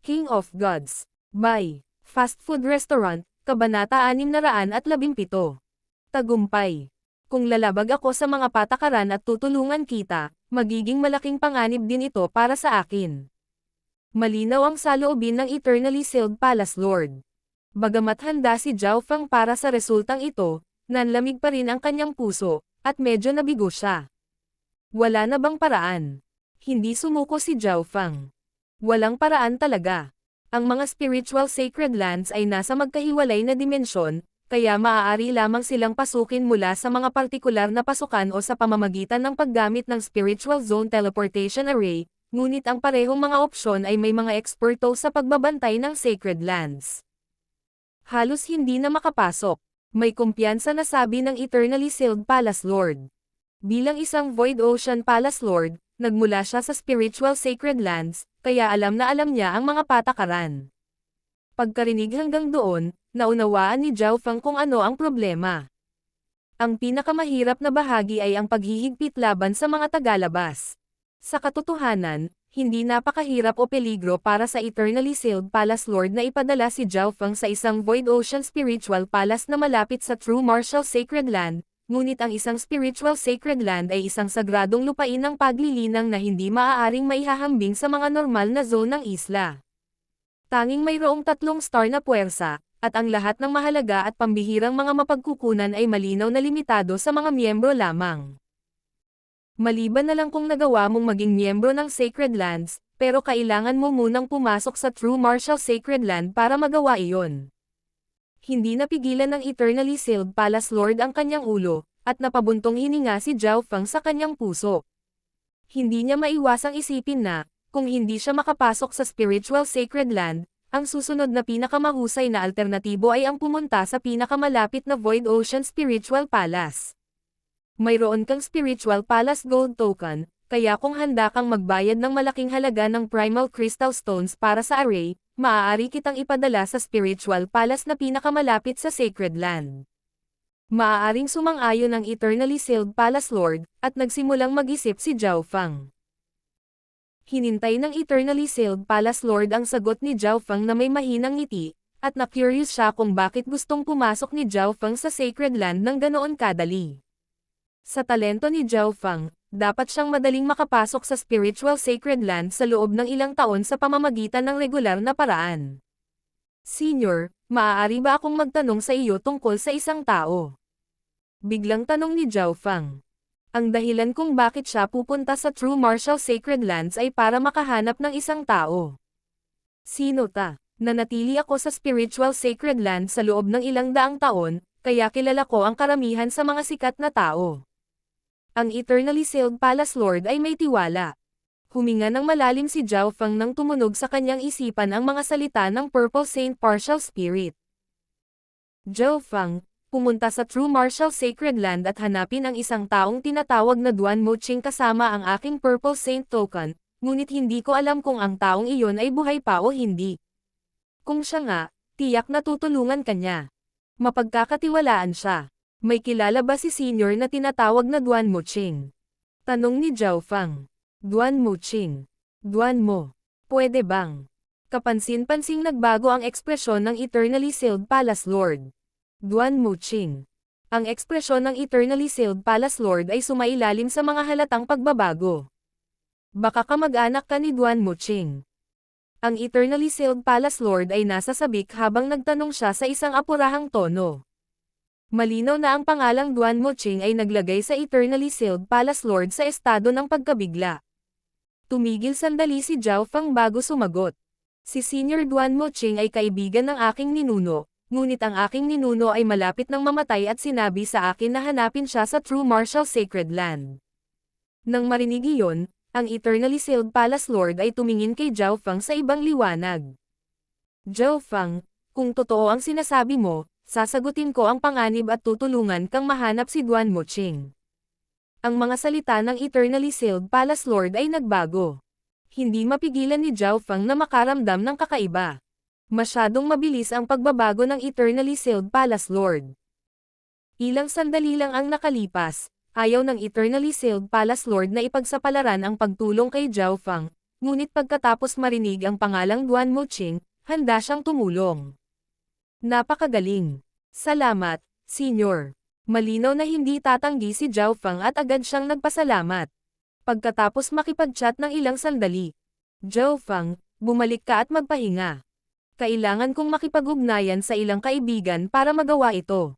King of Gods. By Fast Food Restaurant, Kabanata 617. Tagumpay. Kung lalabag ako sa mga patakaran at tutulungan kita, magiging malaking panganib din ito para sa akin. Malinaw ang saloobin ng Eternally Sealed Palace Lord. Bagamat handa si Zhao Feng para sa resultang ito, nanlamig pa rin ang kanyang puso, at medyo nabigo siya. Wala na bang paraan? Hindi sumuko si Zhao Feng. Walang paraan talaga. Ang mga spiritual sacred lands ay nasa magkahiwalay na dimensyon, kaya maaari lamang silang pasukin mula sa mga partikular na pasukan o sa pamamagitan ng paggamit ng Spiritual Zone Teleportation Array, ngunit ang parehong mga opsyon ay may mga eksperto sa pagbabantay ng sacred lands. Halos hindi na makapasok. May kumpiyansa na sabi ng Eternally Sealed Palace Lord. Bilang isang Void Ocean Palace Lord, nagmula siya sa Spiritual Sacred Lands, kaya alam na alam niya ang mga patakaran. Pagkarinig hanggang doon, naunawaan ni Zhao Feng kung ano ang problema. Ang pinakamahirap na bahagi ay ang paghihigpit laban sa mga tagalabas. Sa katotohanan, hindi napakahirap o peligro para sa Eternally Sealed Palace Lord na ipadala si Zhao Feng sa isang Void Ocean Spiritual Palace na malapit sa True Martial Sacred Land, ngunit ang isang Spiritual Sacred Land ay isang sagradong lupain ng paglilinang na hindi maaaring maihahambing sa mga normal na zone ng isla. Tanging mayroong 3 star na puwersa, at ang lahat ng mahalaga at pambihirang mga mapagkukunan ay malinaw na limitado sa mga miyembro lamang. Maliban na lang kung nagawa mong maging miyembro ng Sacred Lands, pero kailangan mo munang pumasok sa True Martial Sacred Land para magawa iyon. Hindi napigilan ng Eternally Sealed Palace Lord ang kanyang ulo, at napabuntong hininga si Zhao Feng sa kanyang puso. Hindi niya maiwasang isipin na, kung hindi siya makapasok sa Spiritual Sacred Land, ang susunod na pinakamahusay na alternatibo ay ang pumunta sa pinakamalapit na Void Ocean Spiritual Palace. Mayroon kang Spiritual Palace Gold Token, kaya kung handa kang magbayad ng malaking halaga ng Primal Crystal Stones para sa array, maaari kitang ipadala sa Spiritual Palace na pinakamalapit sa Sacred Land. Maaaring sumang-ayon ang Eternally Sealed Palace Lord, at nagsimulang mag-isip si Zhao Feng. Hinintay ng Eternally Sealed Palace Lord ang sagot ni Zhao Feng na may mahinang ngiti, at na-curious siya kung bakit gustong pumasok ni Zhao Feng sa Sacred Land ng ganoon kadali. Sa talento ni Zhao Feng, dapat siyang madaling makapasok sa Spiritual Sacred Land sa loob ng ilang taon sa pamamagitan ng regular na paraan. Senior, maaari ba akong magtanong sa iyo tungkol sa isang tao? Biglang tanong ni Zhao Feng. Ang dahilan kung bakit siya pupunta sa True Martial Sacred Lands ay para makahanap ng isang tao. Sino ta? Nanatili ako sa Spiritual Sacred Land sa loob ng ilang daang taon, kaya kilala ko ang karamihan sa mga sikat na tao. Ang Eternally Sealed Palace Lord ay may tiwala. Huminga ng malalim si Zhao Feng nang tumunog sa kanyang isipan ang mga salita ng Purple Saint Partial Spirit. Zhao Feng, pumunta sa True Martial Sacred Land at hanapin ang isang taong tinatawag na Duan Moching kasama ang aking Purple Saint Token, ngunit hindi ko alam kung ang taong iyon ay buhay pa o hindi. Kung siya nga, tiyak na tutulungan kanya. Mapagkakatiwalaan siya. May kilala ba si senior na tinatawag na Duan Moching? Tanong ni Zhao Feng. Duan Moching. Duan mo. Pwede bang? Kapansin-pansing nagbago ang ekspresyon ng Eternally Sealed Palace Lord. Duan Moching. Ang ekspresyon ng Eternally Sealed Palace Lord ay sumailalim sa mga halatang pagbabago. Baka kamag-anak ka ni Duan Moching. Ang Eternally Sealed Palace Lord ay nasa sabik habang nagtanong siya sa isang apurahang tono. Malinaw na ang pangalang Duan Moching ay naglagay sa Eternally Sealed Palace Lord sa estado ng pagkabigla. Tumigil sandali si Zhao Feng bago sumagot. Si Senior Duan Moching ay kaibigan ng aking ninuno, ngunit ang aking ninuno ay malapit ng mamatay at sinabi sa akin na hanapin siya sa True Martial Sacred Land. Nang marinig iyon, ang Eternally Sealed Palace Lord ay tumingin kay Zhao Feng sa ibang liwanag. Zhao Feng, kung totoo ang sinasabi mo, sasagutin ko ang panganib at tutulungan kang mahanap si Duan Moching. Ang mga salita ng Eternally Sealed Palace Lord ay nagbago. Hindi mapigilan ni Zhao Feng na makaramdam ng kakaiba. Masyadong mabilis ang pagbabago ng Eternally Sealed Palace Lord. Ilang sandali lang ang nakalipas, ayaw ng Eternally Sealed Palace Lord na ipagsapalaran ang pagtulong kay Zhao Feng, ngunit pagkatapos marinig ang pangalang Duan Muqing, handa siyang tumulong. Napakagaling. Salamat, Senyor. Malinaw na hindi tatanggi si Zhao Feng at agad siyang nagpasalamat. Pagkatapos makipag-chat ng ilang sandali, Zhao Feng, bumalik ka at magpahinga. Kailangan kong makipag-ugnayan sa ilang kaibigan para magawa ito.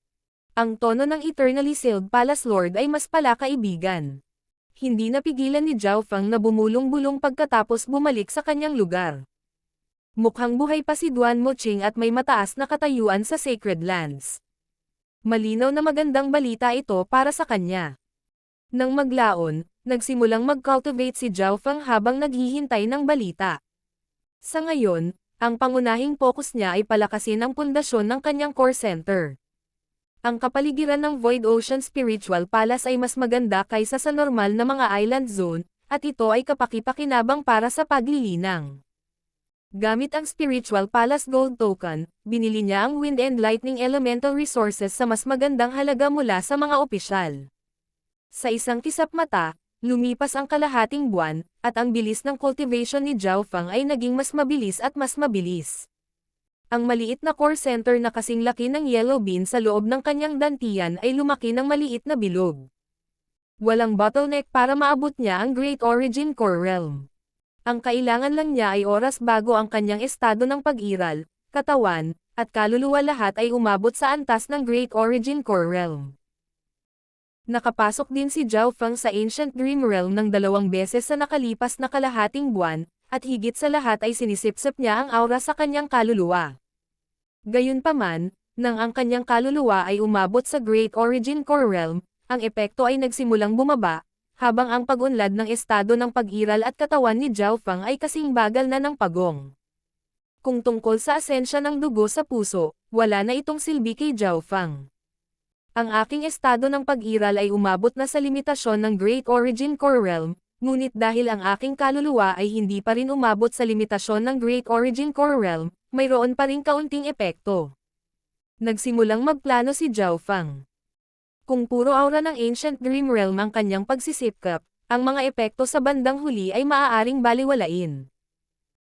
Ang tono ng Eternally Sealed Palace Lord ay mas pala kaibigan. Hindi napigilan ni Zhao Feng na bumulong-bulong pagkatapos bumalik sa kanyang lugar. Mukhang buhay pa si Duan Muqing at may mataas na katayuan sa Sacred Lands. Malinaw na magandang balita ito para sa kanya. Nang maglaon, nagsimulang mag-cultivate si Zhao Feng habang naghihintay ng balita. Sa ngayon, ang pangunahing focus niya ay palakasin ang pundasyon ng kanyang core center. Ang kapaligiran ng Void Ocean Spiritual Palace ay mas maganda kaysa sa normal na mga island zone, at ito ay kapaki-pakinabang para sa paglilinang. Gamit ang Spiritual Palace Gold Token, binili niya ang Wind and Lightning Elemental Resources sa mas magandang halaga mula sa mga opisyal. Sa isang kisap mata, lumipas ang kalahating buwan, at ang bilis ng cultivation ni Zhao Feng ay naging mas mabilis at mas mabilis. Ang maliit na core center na kasing laki ng yellow bean sa loob ng kanyang dantian ay lumaki ng maliit na bilog. Walang bottleneck para maabot niya ang Great Origin Core Realm. Ang kailangan lang niya ay oras bago ang kanyang estado ng pag-iral, katawan, at kaluluwa lahat ay umabot sa antas ng Great Origin Core Realm. Nakapasok din si Zhao Feng sa Ancient Dream Realm ng 2 beses sa nakalipas na kalahating buwan, at higit sa lahat ay sinisipsip niya ang aura sa kanyang kaluluwa. Gayunpaman, nang ang kanyang kaluluwa ay umabot sa Great Origin Core Realm, ang epekto ay nagsimulang bumaba, habang ang pag-unlad ng estado ng pag-iral at katawan ni Zhao Feng ay kasing bagal na ng pagong. Kung tungkol sa asensya ng dugo sa puso, wala na itong silbi kay Zhao Feng. Ang aking estado ng pag-iral ay umabot na sa limitasyon ng Great Origin Core Realm, ngunit dahil ang aking kaluluwa ay hindi pa rin umabot sa limitasyon ng Great Origin Core Realm, mayroon pa ring kaunting epekto. Nagsimulang magplano si Zhao Feng. Kung puro aura ng Ancient Dream Realm ang kanyang pagsisipkap, ang mga epekto sa bandang huli ay maaaring baliwalain.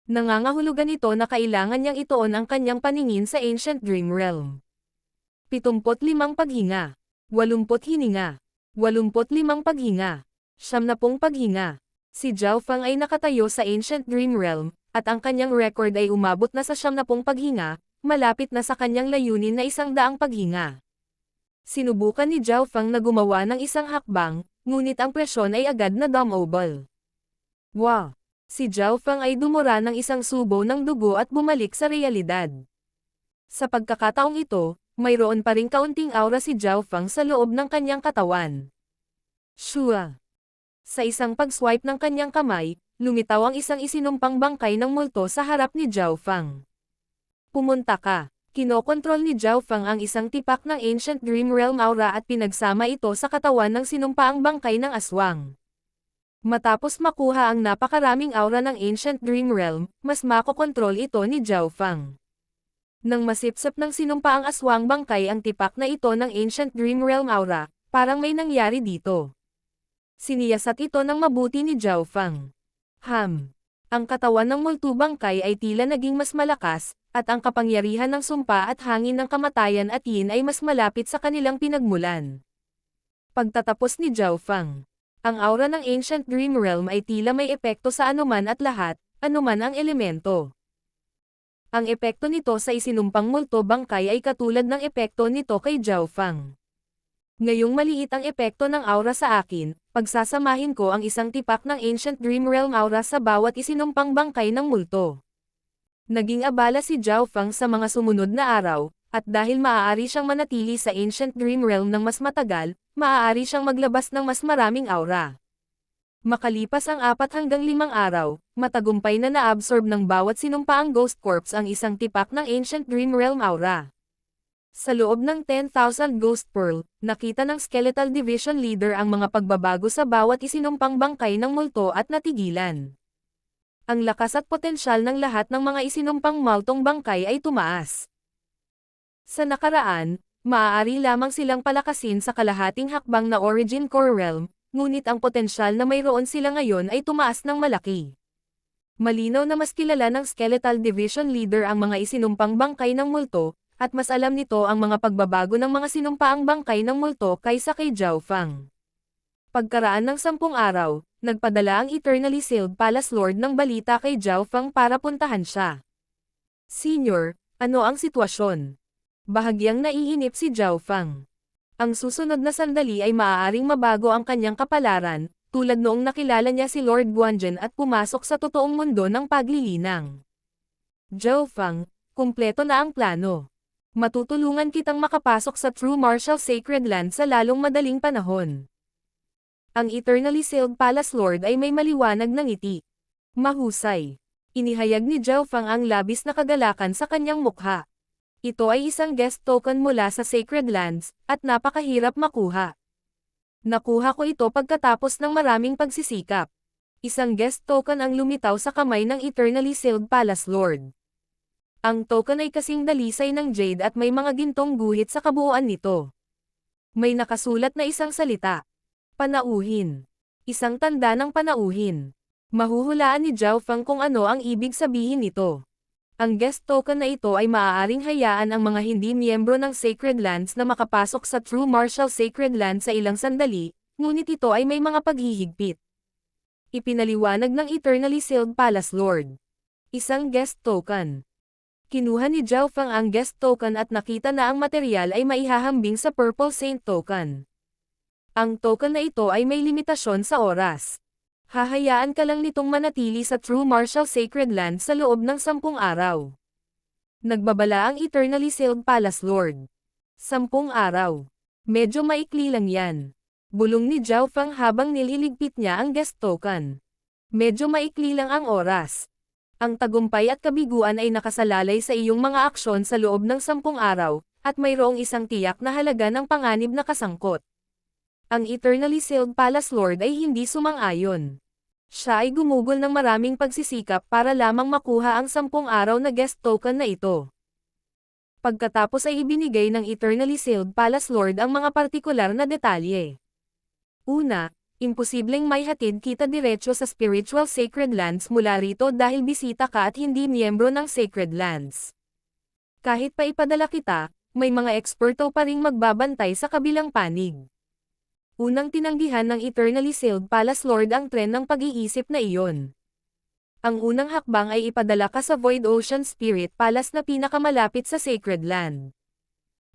Nangangahulugan ito na kailangan niyang ituon ang kanyang paningin sa Ancient Dream Realm. 75 paghinga, 80 hininga, 85 paghinga, 70 paghinga. Si Zhao Feng ay nakatayo sa Ancient Dream Realm, at ang kanyang record ay umabot na sa 70 paghinga, malapit na sa kanyang layunin na 100 paghinga. Sinubukan ni Zhao Feng na gumawa ng isang hakbang, ngunit ang presyon ay agad na dumobble. Wow! Si Zhao Feng ay dumura ng isang subo ng dugo at bumalik sa realidad. Sa pagkakataong ito, mayroon pa ring kaunting aura si Zhao Feng sa loob ng kanyang katawan. Shua! Sa isang pag-swipe ng kanyang kamay, lumitaw ang isang isinumpang bangkay ng multo sa harap ni Zhao Feng. Pumunta ka! Kinokontrol ni Zhao Feng ang isang tipak ng Ancient Dream Realm aura at pinagsama ito sa katawan ng sinumpaang bangkay ng aswang. Matapos makuha ang napakaraming aura ng Ancient Dream Realm, mas makokontrol ito ni Zhao Feng. Nang masipsip ng sinumpaang aswang bangkay ang tipak na ito ng Ancient Dream Realm aura, parang may nangyari dito. Siniyasat ito ng mabuti ni Zhao Feng. Ang katawan ng multo bangkay ay tila naging mas malakas, at ang kapangyarihan ng sumpa at hangin ng kamatayan at yin ay mas malapit sa kanilang pinagmulan. Pagtatapos ni Zhao Feng, ang aura ng Ancient Dream Realm ay tila may epekto sa anuman at lahat, anuman ang elemento. Ang epekto nito sa isinumpang multo bangkay ay katulad ng epekto nito kay Zhao Feng. Ngayong maliit ang epekto ng aura sa akin, pagsasamahin ko ang isang tipak ng Ancient Dream Realm aura sa bawat isinumpang bangkay ng multo. Naging abala si Zhao Feng sa mga sumunod na araw, at dahil maaari siyang manatili sa Ancient Dream Realm ng mas matagal, maaari siyang maglabas ng mas maraming aura. Makalipas ang 4 hanggang 5 araw, matagumpay na naabsorb ng bawat sinumpaang Ghost Corpse ang isang tipak ng Ancient Dream Realm aura. Sa loob ng 10,000 Ghost Pearl, nakita ng Skeletal Division Leader ang mga pagbabago sa bawat isinumpang bangkay ng multo at natigilan. Ang lakas at potensyal ng lahat ng mga isinumpang multong bangkay ay tumaas. Sa nakaraan, maaari lamang silang palakasin sa kalahating hakbang na Origin Core Realm, ngunit ang potensyal na mayroon sila ngayon ay tumaas ng malaki. Malinaw na mas kilala ng Skeletal Division Leader ang mga isinumpang bangkay ng multo, at mas alam nito ang mga pagbabago ng mga sinumpaang bangkay ng multo kaysa kay Zhao Fang. Pagkaraan ng 10 araw, nagpadala ang Eternally Sealed Palace Lord ng balita kay Zhao Fang para puntahan siya. Senior, ano ang sitwasyon? Bahagyang naiinip si Zhao Fang. Ang susunod na sandali ay maaaring mabago ang kanyang kapalaran, tulad noong nakilala niya si Lord Guanzhen at pumasok sa totoong mundo ng paglilinang. Zhao Fang, kumpleto na ang plano. Matutulungan kitang makapasok sa True Martial Sacred Land sa lalong madaling panahon. Ang Eternally Sealed Palace Lord ay may maliwanag na ngiti. Mahusay. Inihayag ni Zhao Fang ang labis na kagalakan sa kanyang mukha. Ito ay isang guest token mula sa Sacred Lands, at napakahirap makuha. Nakuha ko ito pagkatapos ng maraming pagsisikap. Isang guest token ang lumitaw sa kamay ng Eternally Sealed Palace Lord. Ang token ay kasing dalisay ng jade at may mga gintong guhit sa kabuuan nito. May nakasulat na isang salita. Panauhin. Isang tanda ng panauhin. Mahuhulaan ni Zhao Fang kung ano ang ibig sabihin nito. Ang guest token na ito ay maaaring hayaan ang mga hindi miyembro ng Sacred Lands na makapasok sa True Martial Sacred Land sa ilang sandali, ngunit ito ay may mga paghihigpit. Ipinaliwanag ng Eternally Sealed Palace Lord. Isang guest token. Kinuha ni Zhao Fang ang guest token at nakita na ang material ay maihahambing sa Purple Saint token. Ang token na ito ay may limitasyon sa oras. Hahayaan ka lang nitong manatili sa True Martial Sacred Land sa loob ng 10 araw. Nagbabala ang Eternally Sealed Palace Lord. 10 araw. Medyo maikli lang yan. Bulong ni Zhao Fang habang nililigpit niya ang guest token. Medyo maikli lang ang oras. Ang tagumpay at kabiguan ay nakasalalay sa iyong mga aksyon sa loob ng 10 araw, at mayroong isang tiyak na halaga ng panganib na kasangkot. Ang Eternally Sealed Palace Lord ay hindi sumang-ayon. Siya ay gumugol ng maraming pagsisikap para lamang makuha ang 10 araw na guest token na ito. Pagkatapos ay ibinigay ng Eternally Sealed Palace Lord ang mga partikular na detalye. Una, imposibleng maihatid kita diretso sa Spiritual Sacred Lands mula rito dahil bisita ka at hindi miyembro ng Sacred Lands. Kahit pa ipadala kita, may mga eksperto pa ring magbabantay sa kabilang panig. Unang tinanggihan ng Eternally Sealed Palace Lord ang tren ng pag-iisip na iyon. Ang unang hakbang ay ipadala ka sa Void Ocean Spirit Palace na pinakamalapit sa Sacred Land.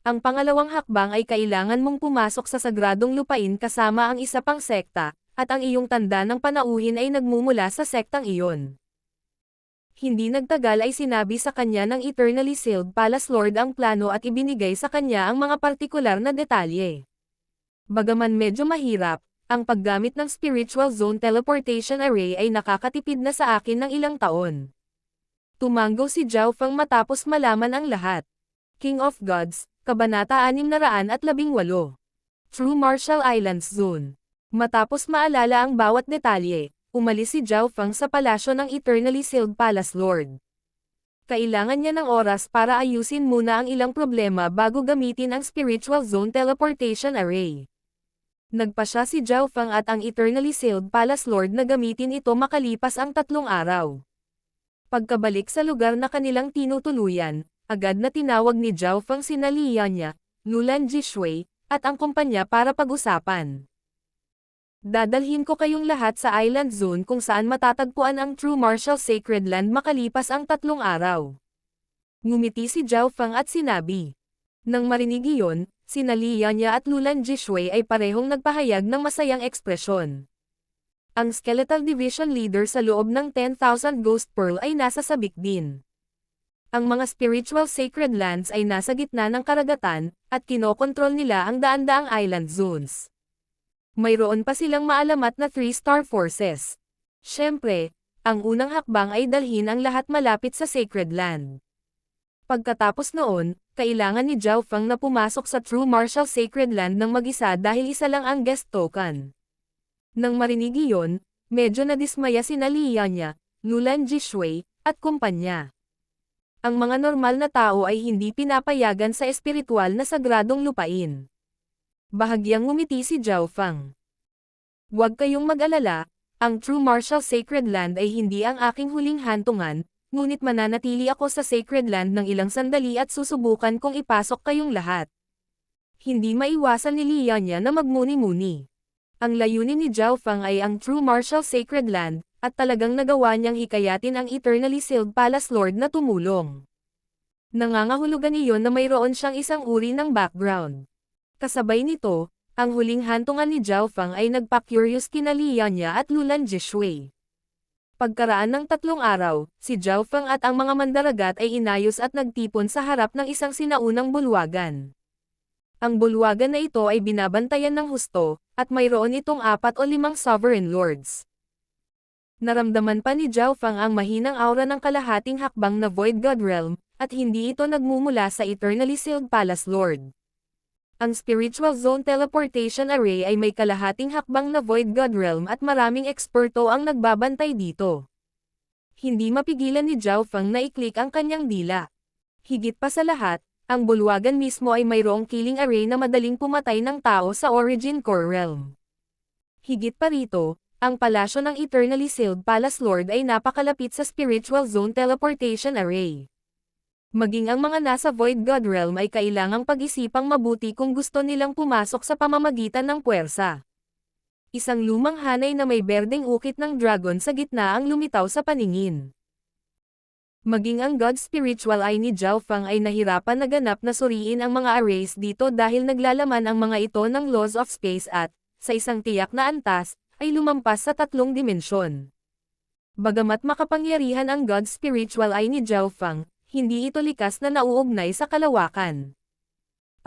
Ang pangalawang hakbang ay kailangan mong pumasok sa sagradong lupain kasama ang isa pang sekta, at ang iyong tanda ng panauhin ay nagmumula sa sektang iyon. Hindi nagtagal ay sinabi sa kanya ng Eternally Sealed Palace Lord ang plano at ibinigay sa kanya ang mga partikular na detalye. Bagaman medyo mahirap, ang paggamit ng Spiritual Zone Teleportation Array ay nakakatipid na sa akin ng ilang taon. Tumanggo si Zhao Fang matapos malaman ang lahat. King of Gods, Kabanata 618. True Martial Islands Zone. Matapos maalala ang bawat detalye, umalis si Zhao Fang sa palasyo ng Eternally Sealed Palace Lord. Kailangan niya ng oras para ayusin muna ang ilang problema bago gamitin ang Spiritual Zone Teleportation Array. Nagpasya si Zhao Fang at ang Eternally Sealed Palace Lord na gamitin ito makalipas ang 3 araw. Pagkabalik sa lugar na kanilang tinutuluyan, agad na tinawag ni Zhao Fang sina Li Yanya, Lulan Jishui, at ang kumpanya para pag-usapan. Dadalhin ko kayong lahat sa Island Zone kung saan matatagpuan ang True Martial Sacred Land makalipas ang 3 araw. Ngumiti si Zhao Fang at sinabi. Nang marinig iyon, sina Li Yanya at Lulan Jishui ay parehong nagpahayag ng masayang ekspresyon. Ang Skeletal Division Leader sa loob ng 10,000 Ghost Pearl ay nasa sabik din. Ang mga Spiritual Sacred Lands ay nasa gitna ng karagatan, at kinokontrol nila ang daan-daang island zones. Mayroon pa silang maalamat na 3-star forces. Siyempre, ang unang hakbang ay dalhin ang lahat malapit sa Sacred Land. Pagkatapos noon, kailangan ni Zhao Fang na pumasok sa True Martial Sacred Land ng mag-isa dahil isa lang ang guest token. Nang marinig iyon, medyo nadismaya sina Li Yanya, Lulan Jishui, at kumpanya. Ang mga normal na tao ay hindi pinapayagan sa espiritual na sagradong lupain. Bahagyang ngumiti si Zhao Fang. Huwag kayong mag-alala, Ang True Martial Sacred Land ay hindi ang aking huling hantungan, ngunit mananatili ako sa Sacred Land ng ilang sandali at susubukan kong ipasok kayong lahat. Hindi maiwasan ni Lianya na magmuni-muni. Ang layunin ni Zhao Feng ay ang True Martial Sacred Land, at talagang nagawa niyang hikayatin ang Eternally Sealed Palace Lord na tumulong. Nangangahulugan iyon na mayroon siyang isang uri ng background. Kasabay nito, ang huling hantungan ni Zhao Feng ay nagpa-curious kina Lianya at Lulan Jishui. Pagkaraan ng 3 araw, si Zhao Feng at ang mga mandaragat ay inayos at nagtipon sa harap ng isang sinaunang bulwagan. Ang bulwagan na ito ay binabantayan ng husto, at mayroon itong 4 o 5 sovereign lords. Naramdaman pa ni Zhao Feng ang mahinang aura ng kalahating hakbang na Void God Realm, at hindi ito nagmumula sa Eternally Sealed Palace Lord. Ang Spiritual Zone Teleportation Array ay may kalahating hakbang na Void God Realm at maraming eksperto ang nagbabantay dito. Hindi mapigilan ni Zhao Feng na i-click ang kanyang dila. Higit pa sa lahat, ang bulwagan mismo ay mayroong killing array na madaling pumatay ng tao sa Origin Core Realm. Higit pa rito, ang palasyo ng Eternally Sealed Palace Lord ay napakalapit sa Spiritual Zone Teleportation Array. Maging ang mga nasa Void God Realm ay kailangang pag-isipang mabuti kung gusto nilang pumasok sa pamamagitan ng puwersa. Isang lumang hanay na may berdeng ukit ng dragon sa gitna ang lumitaw sa paningin. Maging ang God Spiritual Eye ni Zhao Feng ay nahirapan na ganap na suriin ang mga arrays dito dahil naglalaman ang mga ito ng laws of space at, sa isang tiyak na antas, ay lumampas sa 3 dimensyon. Bagamat makapangyarihan ang God Spiritual Eye ni Zhao Feng, hindi ito likas na nauugnay sa kalawakan.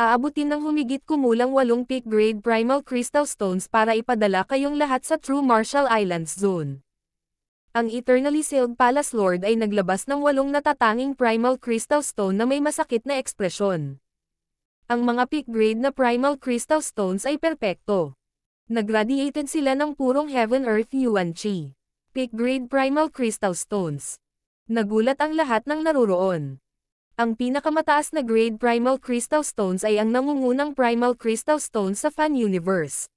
Aabutin ng humigit kumulang 8 peak grade primal crystal stones para ipadala kayong lahat sa True Martial Islands Zone. Ang Eternally Sealed Palace Lord ay naglabas ng 8 natatanging primal crystal stone na may masakit na ekspresyon. Ang mga peak grade na primal crystal stones ay perpekto. Nagradiated sila ng purong Heaven Earth Yuan Qi. Peak grade primal crystal stones. Nagulat ang lahat ng naruroon. Ang pinakamataas na grade primal crystal stones ay ang nangungunang primal crystal stones sa Fan Universe.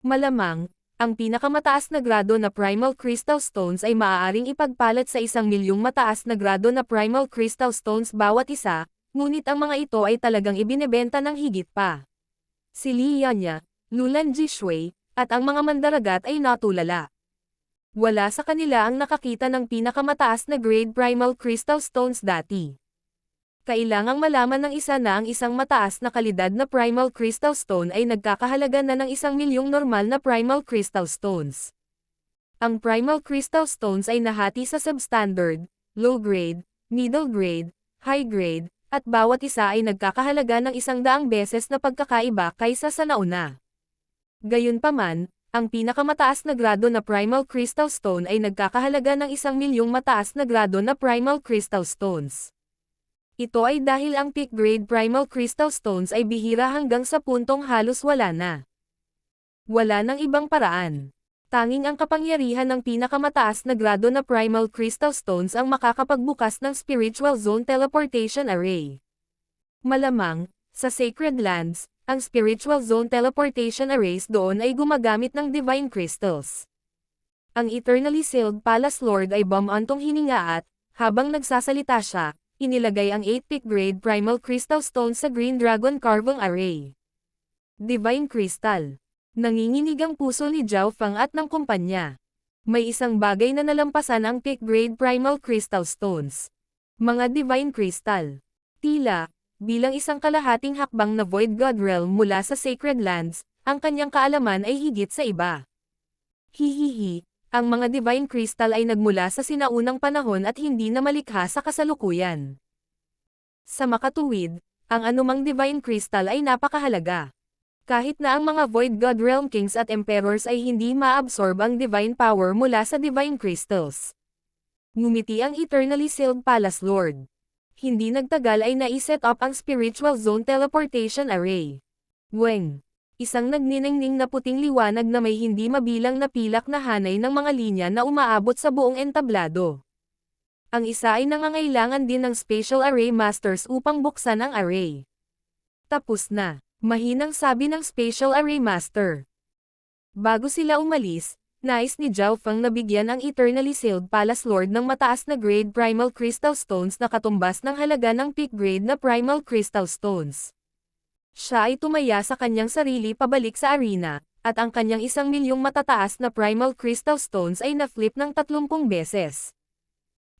Malamang, ang pinakamataas na grado na primal crystal stones ay maaaring ipagpalat sa 1,000,000 mataas na grado na primal crystal stones bawat isa, ngunit ang mga ito ay talagang ibinebenta ng higit pa. Si Lianya, Lulan Jishui, at ang mga mandaragat ay natulala. Wala sa kanila ang nakakita ng pinakamataas na grade primal crystal stones dati. Kailangang malaman ng isa na ang isang mataas na kalidad na primal crystal stone ay nagkakahalaga na ng 1,000,000 normal na primal crystal stones. Ang primal crystal stones ay nahati sa substandard, low grade, middle grade, high grade, at bawat isa ay nagkakahalaga ng 100 beses na pagkakaiba kaysa sa nauna. Gayunpaman, ang pinakamataas na grado na primal crystal stone ay nagkakahalaga ng 1,000,000 mataas na grado na primal crystal stones. Ito ay dahil ang peak grade primal crystal stones ay bihira hanggang sa puntong halos wala na. Wala nang ibang paraan. Tanging ang kapangyarihan ng pinakamataas na grado na primal crystal stones ang makakapagbukas ng Spiritual Zone Teleportation Array. Malamang, sa Sacred Lands, ang Spiritual Zone Teleportation Arrays doon ay gumagamit ng Divine Crystals. Ang Eternally Sealed Palace Lord ay bumantong hininga at, habang nagsasalita siya, inilagay ang 8 peak grade primal crystal stones sa Green Dragon Carving Array. Divine Crystal. Nanginginig ang puso ni Zhao Feng at ng kumpanya. May isang bagay na nalampasan ang peak grade primal crystal stones. Mga Divine Crystal. Tila, bilang isang kalahating hakbang na Void God Realm mula sa Sacred Lands, ang kanyang kaalaman ay higit sa iba. Hihihi. Ang mga Divine Crystal ay nagmula sa sinaunang panahon at hindi na malikha sa kasalukuyan. Sa makatuwid, ang anumang Divine Crystal ay napakahalaga. Kahit na ang mga Void God Realm Kings at Emperors ay hindi ma-absorb ang Divine Power mula sa Divine Crystals. Ngumiti ang Eternally Sealed Palace Lord. Hindi nagtagal ay naiset up ang Spiritual Zone Teleportation Array. Weng. Isang nagniningning na puting liwanag na may hindi mabilang na pilak na hanay ng mga linya na umaabot sa buong entablado. Ang isa ay nangangailangan din ng Spatial Array Masters upang buksan ang array. Tapos na, mahinang sabi ng Spatial Array Master. Bago sila umalis, nais ni Zhao Feng na bigyan ang Eternally Sealed Palace Lord ng mataas na grade Primal Crystal Stones na katumbas ng halaga ng peak grade na Primal Crystal Stones. Siya ay tumaya sa kanyang sarili pabalik sa arena, at ang kanyang 1,000,000 matataas na Primal Crystal Stones ay na-flip ng 30 beses.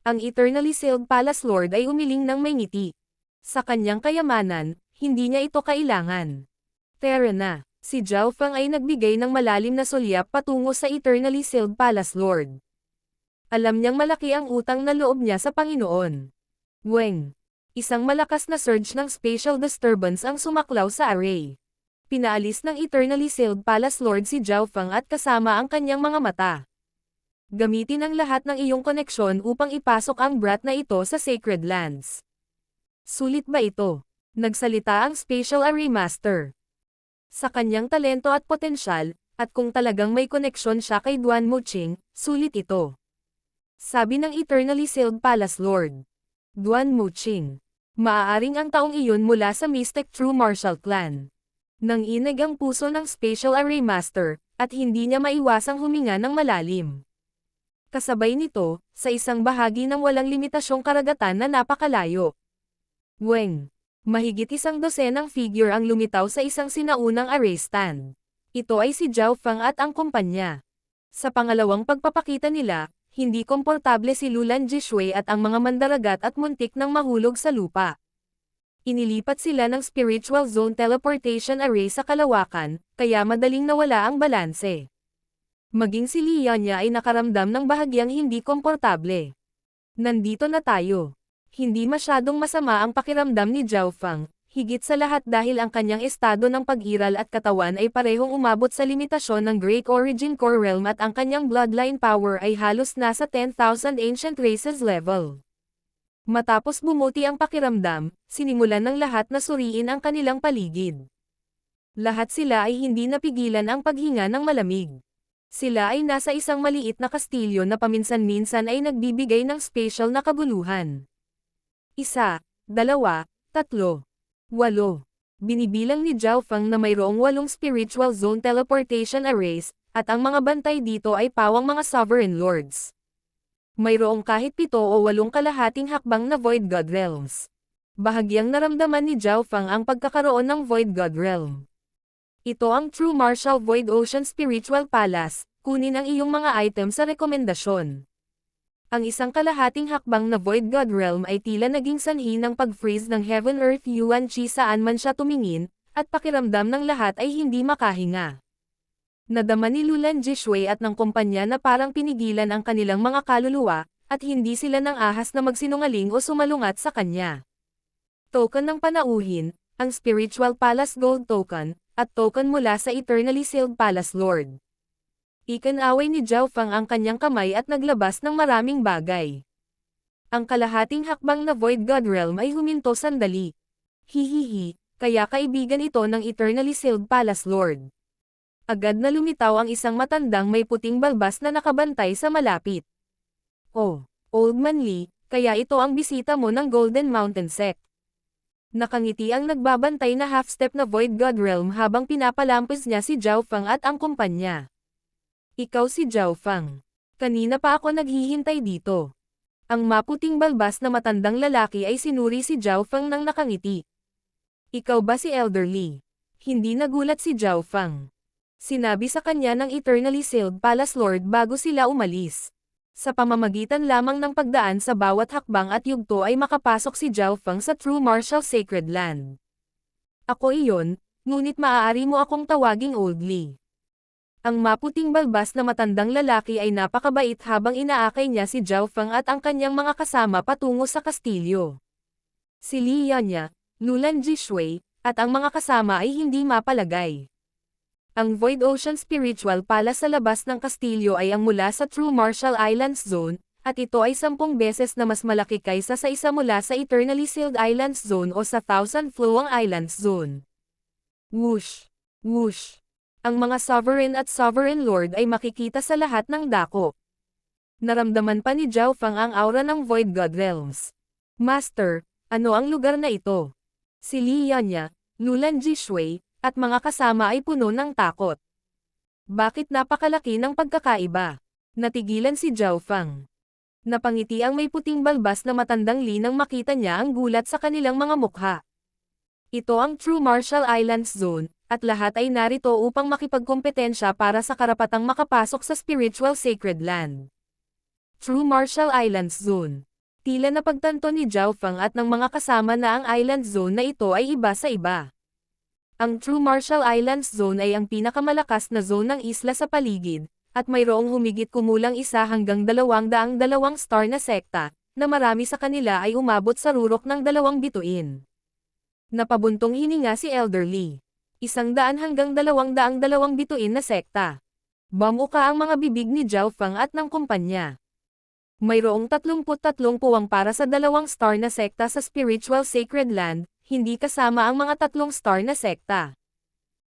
Ang Eternally Sealed Palace Lord ay umiling ng may ngiti. Sa kanyang kayamanan, hindi niya ito kailangan. Tara na, si Zhao Feng ay nagbigay ng malalim na sulyap patungo sa Eternally Sealed Palace Lord. Alam niyang malaki ang utang na loob niya sa Panginoon. Weng! Isang malakas na surge ng spatial disturbance ang sumaklaw sa array. Pinaalis ng Eternally Sealed Palace Lord si Zhao Feng at kasama ang kanyang mga mata. Gamitin ang lahat ng iyong koneksyon upang ipasok ang brat na ito sa Sacred Lands. Sulit ba ito? Nagsalita ang Spatial Array Master. Sa kanyang talento at potensyal, at kung talagang may koneksyon siya kay Duan Muqing, sulit ito. Sabi ng Eternally Sealed Palace Lord. Duan Muqing. Maaaring ang taong iyon mula sa Mystic True Martial Clan. Nanginig ang puso ng Spatial Array Master, at hindi niya maiwasang huminga ng malalim. Kasabay nito, sa isang bahagi ng walang limitasyong karagatan na napakalayo. Weng! Mahigit 100 figure ang lumitaw sa isang sinaunang array stand. Ito ay si Zhao Feng at ang kumpanya. Sa pangalawang pagpapakita nila, hindi komportable si Lulan Jishui at ang mga mandaragat at muntik nang mahulog sa lupa. Inilipat sila ng Spiritual Zone Teleportation Array sa kalawakan, kaya madaling nawala ang balanse. Maging si Lianya ay nakaramdam ng bahagyang hindi komportable. Nandito na tayo. Hindi masyadong masama ang pakiramdam ni Zhao Feng, higit sa lahat dahil ang kanyang estado ng pag-iral at katawan ay parehong umabot sa limitasyon ng Great Origin Core Realm at ang kanyang bloodline power ay halos nasa 10,000 Ancient Races level. Matapos bumuti ang pakiramdam, sinimulan ng lahat na suriin ang kanilang paligid. Lahat sila ay hindi napigilan ang paghinga ng malamig. Sila ay nasa isang maliit na kastilyo na paminsan-minsan ay nagbibigay ng special na kabuluhan. 1, 2, 3, 8. Binibilang ni Zhao Feng na mayroong 8 spiritual zone teleportation arrays, at ang mga bantay dito ay pawang mga sovereign lords. Mayroong kahit 7 o 8 kalahating hakbang na Void God Realms. Bahagyang naramdaman ni Zhao Feng ang pagkakaroon ng Void God Realm. Ito ang True Martial Void Ocean Spiritual Palace, kunin ang iyong mga item sa rekomendasyon. Ang isang kalahating hakbang na Void God Realm ay tila naging sanhi ng pag-freeze ng Heaven Earth Yuan Chi saan man siya tumingin, at pakiramdam ng lahat ay hindi makahinga. Nadama ni Lulan Jishui at ng kumpanya na parang pinigilan ang kanilang mga kaluluwa, at hindi sila nang ahas na magsinungaling o sumalungat sa kanya. Token ng panauhin, ang Spiritual Palace Gold Token, at token mula sa Eternally Sealed Palace Lord. Ikinaway ni Zhao Feng ang kanyang kamay at naglabas ng maraming bagay. Ang kalahating hakbang na Void God Realm ay huminto sandali. Hihihi, kaya kaibigan ito ng Eternally Sealed Palace Lord. Agad na lumitaw ang isang matandang may puting balbas na nakabantay sa malapit. Oh, Old Man Lee, kaya ito ang bisita mo ng Golden Mountain Sect. Nakangiti ang nagbabantay na half-step na Void God Realm habang pinapalampos niya si Zhao Feng at ang kumpanya. Ikaw si Zhao Feng. Kanina pa ako naghihintay dito. Ang maputing balbas na matandang lalaki ay sinuri si Zhao Feng nang nakangiti. Ikaw ba si Elder Lee? Hindi nagulat si Zhao Feng. Sinabi sa kanya ng Eternally Sealed Palace Lord bago sila umalis. Sa pamamagitan lamang ng pagdaan sa bawat hakbang at yugto ay makapasok si Zhao Feng sa True Martial Sacred Land. Ako iyon, ngunit maaari mo akong tawaging Old Lee. Ang maputing balbas na matandang lalaki ay napakabait habang inaakay niya si Zhao Feng at ang kanyang mga kasama patungo sa kastilyo. Si Lianya, Lulan Jishui, at ang mga kasama ay hindi mapalagay. Ang Void Ocean Spiritual Palace sa labas ng kastilyo ay ang mula sa True Martial Islands Zone, at ito ay 10 beses na mas malaki kaysa sa isa mula sa Eternally Sealed Islands Zone o sa Thousand Flowing Islands Zone. Whoosh! Whoosh! Ang mga Sovereign at Sovereign Lord ay makikita sa lahat ng dako. Naramdaman pa ni Zhao Feng ang aura ng Void God Realms. Master, ano ang lugar na ito? Si Lianya, Lulan Jishui, at mga kasama ay puno ng takot. Bakit napakalaki ng pagkakaiba? Natigilan si Zhao Fang. Napangiti ang may puting balbas na matandang Li nang makita niya ang gulat sa kanilang mga mukha. Ito ang True Martial Islands Zone, at lahat ay narito upang makipagkompetensya para sa karapatang makapasok sa Spiritual Sacred Land. True Martial Islands Zone. Tila napagtanto ni Zhao Fang at ng mga kasama na ang island zone na ito ay iba sa iba. Ang True Martial Islands Zone ay ang pinakamalakas na zone ng isla sa paligid, at mayroong humigit kumulang 1 hanggang 200 star na sekta, na marami sa kanila ay umabot sa rurok ng 2 bituin. Napabuntong hininga si Elder Li. 100 hanggang 200 bituin na sekta. Bamuka ang mga bibig ni Zhao Fang at ng kumpanya. Mayroong 33 puwang para sa 2 star na sekta sa Spiritual Sacred Land, hindi kasama ang mga 3 star na sekta.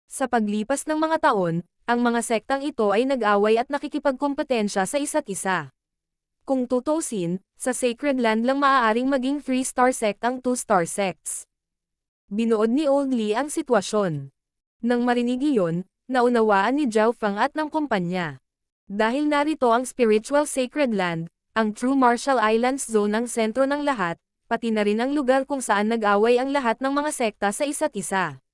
Sa paglipas ng mga taon, ang mga sektang ito ay nag-away at nakikipagkompetensya sa isa't isa. Kung tutusin, sa Sacred Land lang maaaring maging 3-star sect ang 2-star sects. Binuod ni Old Li ang sitwasyon. Nang marinig iyon, naunawaan ni Zhao Fang at ng kumpanya. Dahil narito ang Spiritual Sacred Land, ang True Martial Islands Zone ang sentro ng lahat, pati na rin ang lugar kung saan nag-away ang lahat ng mga sekta sa isa't isa.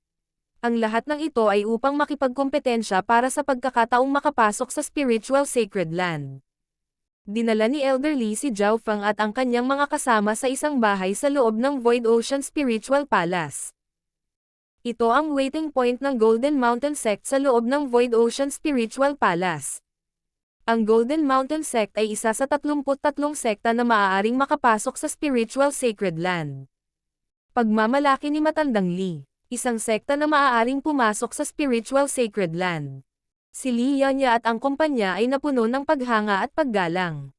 Ang lahat ng ito ay upang makipagkompetensya para sa pagkakataong makapasok sa Spiritual Sacred Land. Dinala ni Elder Li si Zhao Fang at ang kanyang mga kasama sa isang bahay sa loob ng Void Ocean Spiritual Palace. Ito ang waiting point ng Golden Mountain Sect sa loob ng Void Ocean Spiritual Palace. Ang Golden Mountain Sect ay isa sa 33 sekta na maaaring makapasok sa Spiritual Sacred Land. Pagmamalaki ni Matandang Li. Isang sekta na maaaring pumasok sa Spiritual Sacred Land. Si Li Yanya at ang kumpanya ay napuno ng paghanga at paggalang.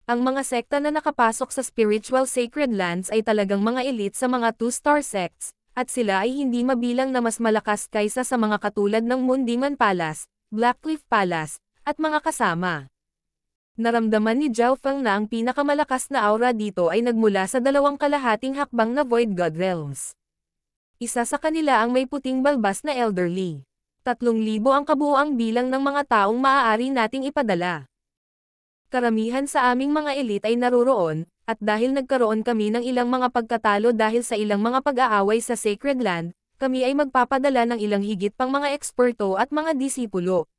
Ang mga sekta na nakapasok sa Spiritual Sacred Lands ay talagang mga elite sa mga 2-star sects, at sila ay hindi mabilang na mas malakas kaysa sa mga katulad ng Moondiman Palace, Blackcliff Palace, at mga kasama. Naramdaman ni Zhao Fang na ang pinakamalakas na aura dito ay nagmula sa 2 kalahating hakbang na Void God Realms. Isa sa kanila ang may puting balbas na Elder Li. 3,000 ang kabuuang bilang ng mga taong maaari nating ipadala. Karamihan sa aming mga elite ay naruroon, at dahil nagkaroon kami ng ilang mga pagkatalo dahil sa ilang mga pag-aaway sa Sacred Land, kami ay magpapadala ng ilang higit pang mga eksperto at mga disipulo.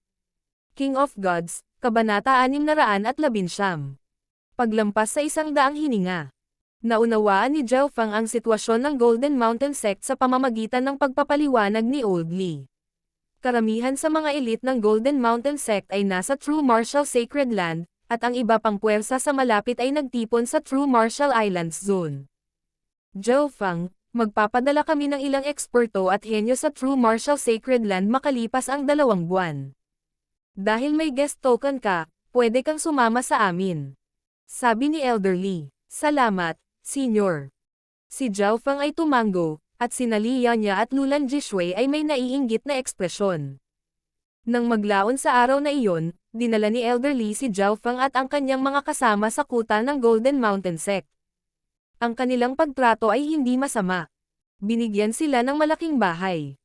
King of Gods, Kabanata 619. Paglampas sa 100 hininga. Naunawaan ni Zhao Fang ang sitwasyon ng Golden Mountain Sect sa pamamagitan ng pagpapaliwanag ni Old Li. Karamihan sa mga elite ng Golden Mountain Sect ay nasa True Martial Sacred Land, at ang iba pang puwersa sa malapit ay nagtipon sa True Martial Islands Zone. Zhao Fang, magpapadala kami ng ilang eksperto at henyo sa True Martial Sacred Land makalipas ang 2 buwan. Dahil may guest token ka, pwede kang sumama sa amin. Sabi ni Elder Li. Salamat, Senyor. Si Zhao Fang ay tumango, at sina Li Yanya at Lulan Jishui ay may naiinggit na ekspresyon. Nang maglaon sa araw na iyon, dinala ni Elder Li si Zhao Fang at ang kanyang mga kasama sa kuta ng Golden Mountain Sect. Ang kanilang pagtrato ay hindi masama. Binigyan sila ng malaking bahay.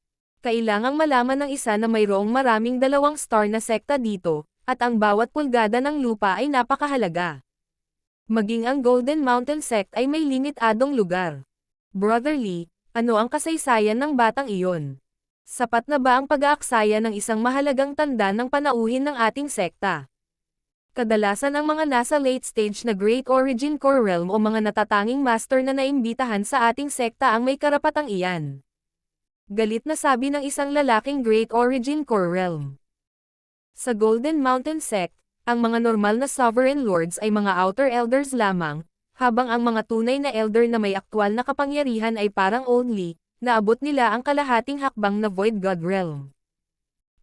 Kailangang malaman ng isa na mayroong maraming 2 star na sekta dito, at ang bawat pulgada ng lupa ay napakahalaga. Maging ang Golden Mountain Sect ay may limitadong lugar. Brother Li, ano ang kasaysayan ng batang iyon? Sapat na ba ang pag-aaksaya ng isang mahalagang tanda ng panauhin ng ating sekta? Kadalasan ang mga nasa late stage na Great Origin Core Realm o mga natatanging master na naimbitahan sa ating sekta ang may karapatang iyan. Galit na sabi ng isang lalaking Great Origin Core Realm. Sa Golden Mountain Sect, ang mga normal na Sovereign Lords ay mga Outer Elders lamang, habang ang mga tunay na Elder na may aktwal na kapangyarihan ay parang Old Li, naabot nila ang kalahating hakbang na Void God Realm.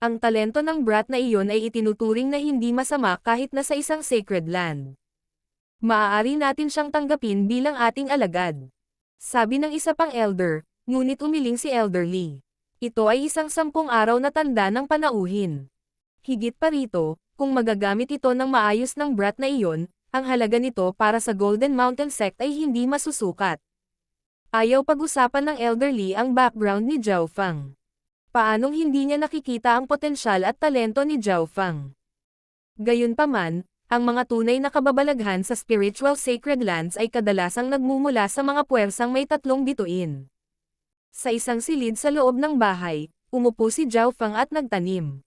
Ang talento ng brat na iyon ay itinuturing na hindi masama kahit na sa isang sacred land. Maaari natin siyang tanggapin bilang ating alagad. Sabi ng isa pang Elder, ngunit umiling si Elder Li. Ito ay isang 10 araw na tanda ng panauhin. Higit pa rito, kung magagamit ito ng maayos ng brat na iyon, ang halaga nito para sa Golden Mountain Sect ay hindi masusukat. Ayaw pag-usapan ng Elder Li ang background ni Zhao Fang. Paanong hindi niya nakikita ang potensyal at talento ni Zhao Feng? Gayunpaman, ang mga tunay na kababalaghan sa spiritual sacred lands ay kadalasang nagmumula sa mga puwersang may tatlong bituin. Sa isang silid sa loob ng bahay, umupo si Zhao Feng at nagtanim.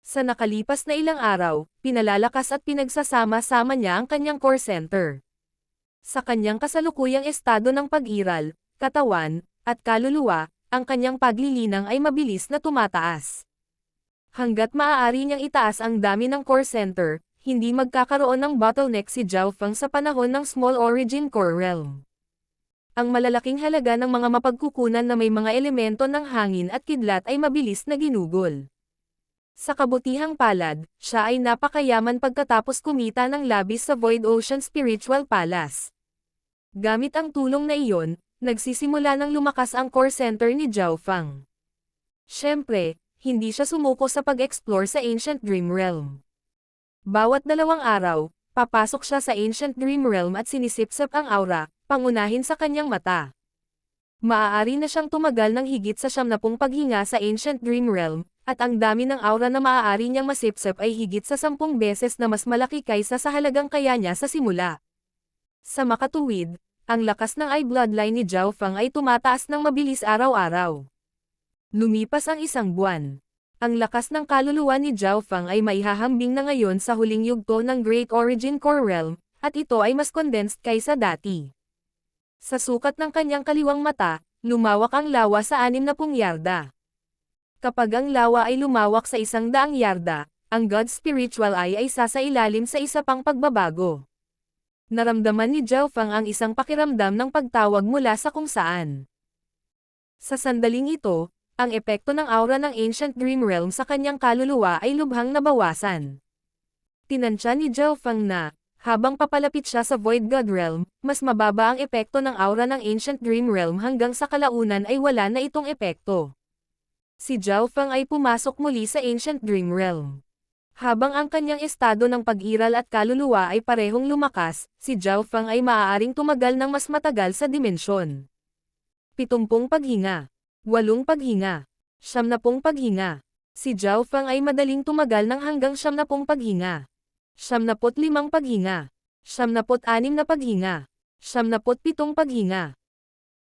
Sa nakalipas na ilang araw, pinalalakas at pinagsasama-sama niya ang kanyang core center. Sa kanyang kasalukuyang estado ng pag-iral, katawan, at kaluluwa, ang kanyang paglilinang ay mabilis na tumataas. Hanggat maaari niyang itaas ang dami ng core center, hindi magkakaroon ng bottleneck si Zhao Feng sa panahon ng Small Origin Core Realm. Ang malalaking halaga ng mga mapagkukunan na may mga elemento ng hangin at kidlat ay mabilis na ginugol. Sa kabutihang palad, siya ay napakayaman pagkatapos kumita ng labis sa Void Ocean Spiritual Palace. Gamit ang tulong na iyon, nagsisimula ng lumakas ang core center ni Zhao Feng. Siyempre, hindi siya sumuko sa pag-explore sa Ancient Dream Realm. Bawat 2 araw, papasok siya sa Ancient Dream Realm at sinisipsip ang aura, pangunahin sa kanyang mata. Maaari na siyang tumagal ng higit sa 70 paghinga sa Ancient Dream Realm, at ang dami ng aura na maaari niyang masipsip ay higit sa 10 beses na mas malaki kaysa sa halagang kaya niya sa simula. Sa makatuwid, ang lakas ng eye bloodline ni Zhao Feng ay tumataas ng mabilis araw-araw. Lumipas ang 1 buwan. Ang lakas ng kaluluwa ni Zhao Feng ay maihahambing na ngayon sa huling yugto ng Great Origin Core Realm, at ito ay mas condensed kaysa dati. Sa sukat ng kanyang kaliwang mata, lumawak ang lawa sa 60 yarda. Kapag ang lawa ay lumawak sa 100 yarda, ang God's Spiritual Eye ay sasailalim sa isa pang pagbabago. Naramdaman ni Zhao Feng ang isang pakiramdam ng pagtawag mula sa kung saan. Sa sandaling ito, ang epekto ng aura ng Ancient Dream Realm sa kanyang kaluluwa ay lubhang nabawasan. Tinansya ni Zhao Feng na, habang papalapit siya sa Void God Realm, mas mababa ang epekto ng aura ng Ancient Dream Realm hanggang sa kalaunan ay wala na itong epekto. Si Zhao Feng ay pumasok muli sa Ancient Dream Realm. Habang ang kanyang estado ng pag-iral at kaluluwa ay parehong lumakas, si Zhao Feng ay maaaring tumagal ng mas matagal sa dimensyon. 70 paghinga. 8 paghinga. 90 paghinga. Si Zhao Feng ay madaling tumagal ng hanggang 70 paghinga. 75 paghinga. 76 na paghinga. 77 paghinga.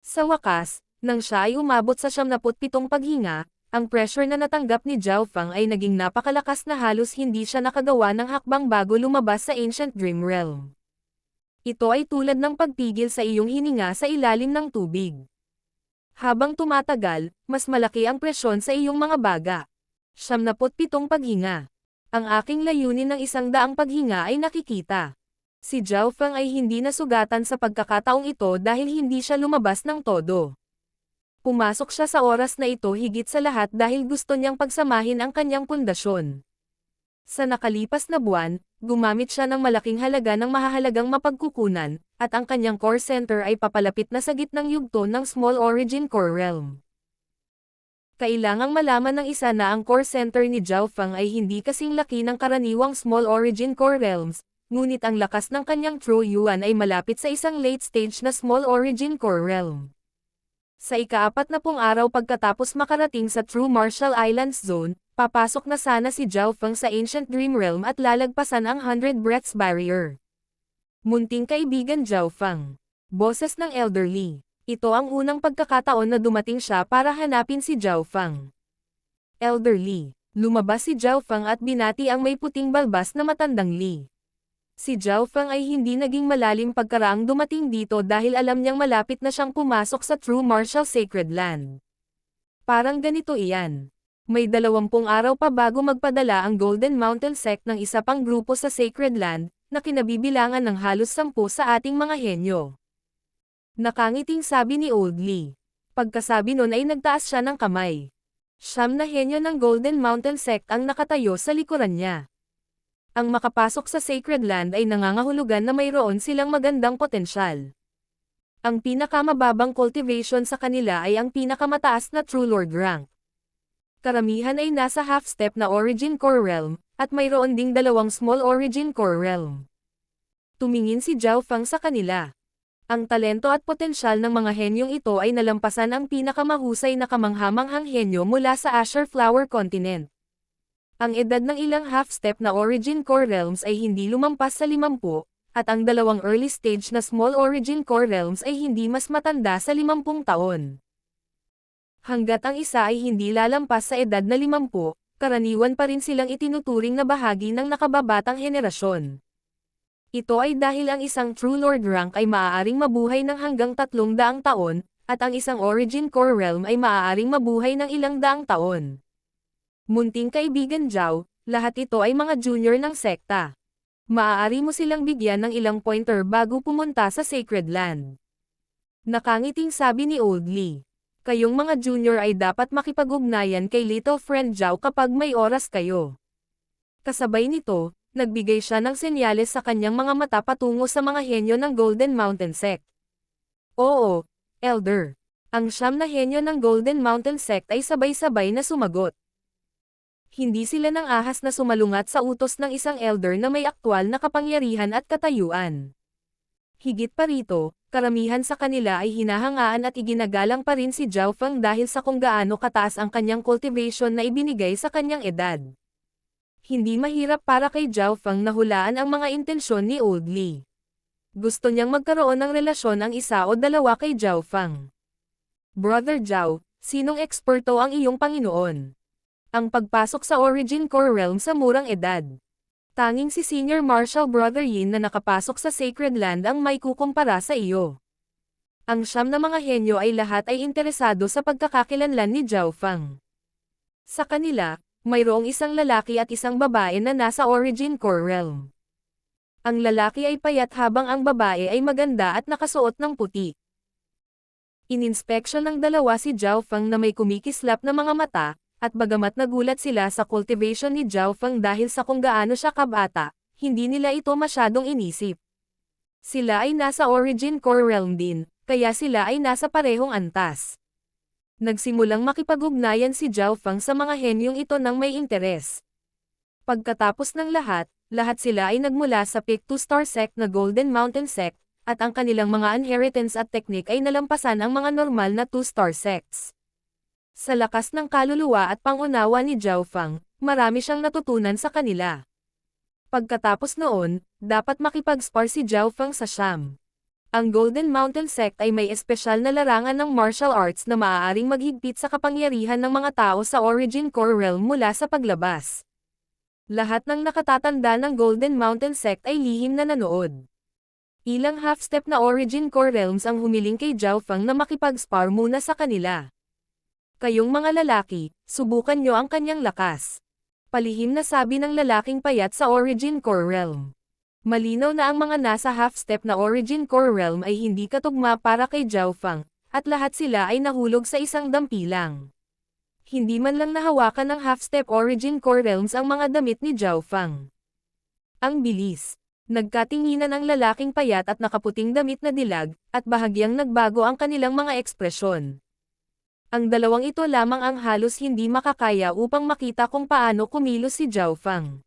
Sa wakas, nang siya ay umabot sa 77 paghinga, ang pressure na natanggap ni Zhao Feng ay naging napakalakas na halos hindi siya nakagawa ng hakbang bago lumabas sa Ancient Dream Realm. Ito ay tulad ng pagpigil sa iyong hininga sa ilalim ng tubig. Habang tumatagal, mas malaki ang presyon sa iyong mga baga. 77 paghinga. Ang aking layunin ng 100 paghinga ay nakikita. Si Zhao Feng ay hindi nasugatan sa pagkakataong ito dahil hindi siya lumabas ng todo. Pumasok siya sa oras na ito higit sa lahat dahil gusto niyang pagsamahin ang kanyang pundasyon. Sa nakalipas na buwan, gumamit siya ng malaking halaga ng mahahalagang mapagkukunan, at ang kanyang core center ay papalapit na sa gitnang yugto ng Small Origin Core Realm. Kailangang malaman ng isa na ang core center ni Zhao Feng ay hindi kasing laki ng karaniwang Small Origin Core Realms, ngunit ang lakas ng kanyang True Yuan ay malapit sa isang late stage na Small Origin Core Realm. Sa ika-40 araw pagkatapos makarating sa True Martial Islands Zone, papasok na sana si Zhao Feng sa Ancient Dream Realm at lalagpasan ang 100 Breaths Barrier. Munting kaibigan Zhao Feng. Boses ng elderly. Ito ang unang pagkakataon na dumating siya para hanapin si Zhao Feng. Elderly. Lumabas si Zhao Feng at binati ang may puting balbas na matandang Li. Si Zhao Feng ay hindi naging malalim pagkaraang dumating dito dahil alam niyang malapit na siyang pumasok sa True Martial Sacred Land. Parang ganito iyan. May 20 araw pa bago magpadala ang Golden Mountain Sect ng isa pang grupo sa Sacred Land, na kinabibilangan ng halos 10 sa ating mga henyo. Nakangiting sabi ni Old Li. Pagkasabi nun ay nagtaas siya ng kamay. 9 na henyo ng Golden Mountain Sect ang nakatayo sa likuran niya. Ang makapasok sa Sacred Land ay nangangahulugan na mayroon silang magandang potensyal. Ang pinakamababang cultivation sa kanila ay ang pinakamataas na True Lord rank. Karamihan ay nasa half-step na Origin Core Realm, at mayroon ding 2 Small Origin Core Realm. Tumingin si Zhao Feng sa kanila. Ang talento at potensyal ng mga henyong ito ay nalampasan ang pinakamahusay na kamanghamanghang henyo mula sa Azure Flower Continent. Ang edad ng ilang half-step na Origin Core Realms ay hindi lumampas sa 50, at ang dalawang early stage na Small Origin Core Realms ay hindi mas matanda sa 50 taon. Hanggat ang isa ay hindi lalampas sa edad na 50, karaniwan pa rin silang itinuturing na bahagi ng nakababatang henerasyon. Ito ay dahil ang isang True Lord rank ay maaaring mabuhay ng hanggang 300 taon, at ang isang Origin Core Realm ay maaaring mabuhay ng ilang daang taon. Munting kaibigan Zhao, lahat ito ay mga junior ng sekta. Maaari mo silang bigyan ng ilang pointer bago pumunta sa Sacred Land. Nakangiting sabi ni Old Lee. Kayong mga junior ay dapat makipag-ugnayan kay Little Friend Zhao kapag may oras kayo. Kasabay nito, nagbigay siya ng senyales sa kanyang mga mata patungo sa mga henyo ng Golden Mountain Sect. Oo, Elder. Ang 9 na henyo ng Golden Mountain Sect ay sabay-sabay na sumagot. Hindi sila nang ahas na sumalungat sa utos ng isang elder na may aktwal na kapangyarihan at katayuan. Higit pa rito, karamihan sa kanila ay hinahangaan at iginagalang pa rin si Zhao Feng dahil sa kung gaano kataas ang kanyang cultivation na ibinigay sa kanyang edad. Hindi mahirap para kay Zhao Feng na hulaan ang mga intensyon ni Old Lee. Gusto niyang magkaroon ng relasyon ang isa o dalawa kay Zhao Feng. Brother Zhao, sinong eksperto ang iyong Panginoon? Ang pagpasok sa Origin Core Realm sa murang edad. Tanging si Senior Marshal Brother Yin na nakapasok sa Sacred Land ang may kukumpara sa iyo. Ang 9 na mga henyo ay lahat ay interesado sa pagkakakilanlan ni Zhao Feng. Sa kanila, mayroong isang lalaki at isang babae na nasa Origin Core Realm. Ang lalaki ay payat habang ang babae ay maganda at nakasuot ng puti. Ininspeksyon ng dalawa si Zhao Feng na may kumikislap na mga mata, at bagamat nagulat sila sa cultivation ni Zhao Feng dahil sa kung gaano siya kabata, hindi nila ito masyadong inisip. Sila ay nasa Origin Core Realm din, kaya sila ay nasa parehong antas. Nagsimulang makipag-ugnayan si Zhao Feng sa mga henyong ito ng may interes. Pagkatapos ng lahat sila ay nagmula sa Peak 2-star sect na Golden Mountain Sect, at ang kanilang mga inheritance at technique ay nalampasan ang mga normal na 2-star sects. Sa lakas ng kaluluwa at pangunawa ni Zhao Feng, marami siyang natutunan sa kanila. Pagkatapos noon, dapat makipag-spar si Zhao Feng sa Sham. Ang Golden Mountain Sect ay may espesyal na larangan ng martial arts na maaaring maghigpit sa kapangyarihan ng mga tao sa Origin Core Realm mula sa paglabas. Lahat ng nakatatanda ng Golden Mountain Sect ay lihim na nanood. Ilang half-step na Origin Core Realms ang humiling kay Zhao Feng na makipag-spar muna sa kanila. Kayong mga lalaki, subukan nyo ang kanyang lakas. Palihim na sabi ng lalaking payat sa Origin Core Realm. Malinaw na ang mga nasa half-step na Origin Core Realm ay hindi katugma para kay Zhao Feng, at lahat sila ay nahulog sa isang dampilang. Hindi man lang nahawakan ng half-step Origin Core Realms ang mga damit ni Zhao Feng. Ang bilis. Nagkatinginan ang lalaking payat at nakaputing damit na dilag, at bahagyang nagbago ang kanilang mga ekspresyon. Ang dalawang ito lamang ang halos hindi makakaya upang makita kung paano kumilos si Zhao Feng.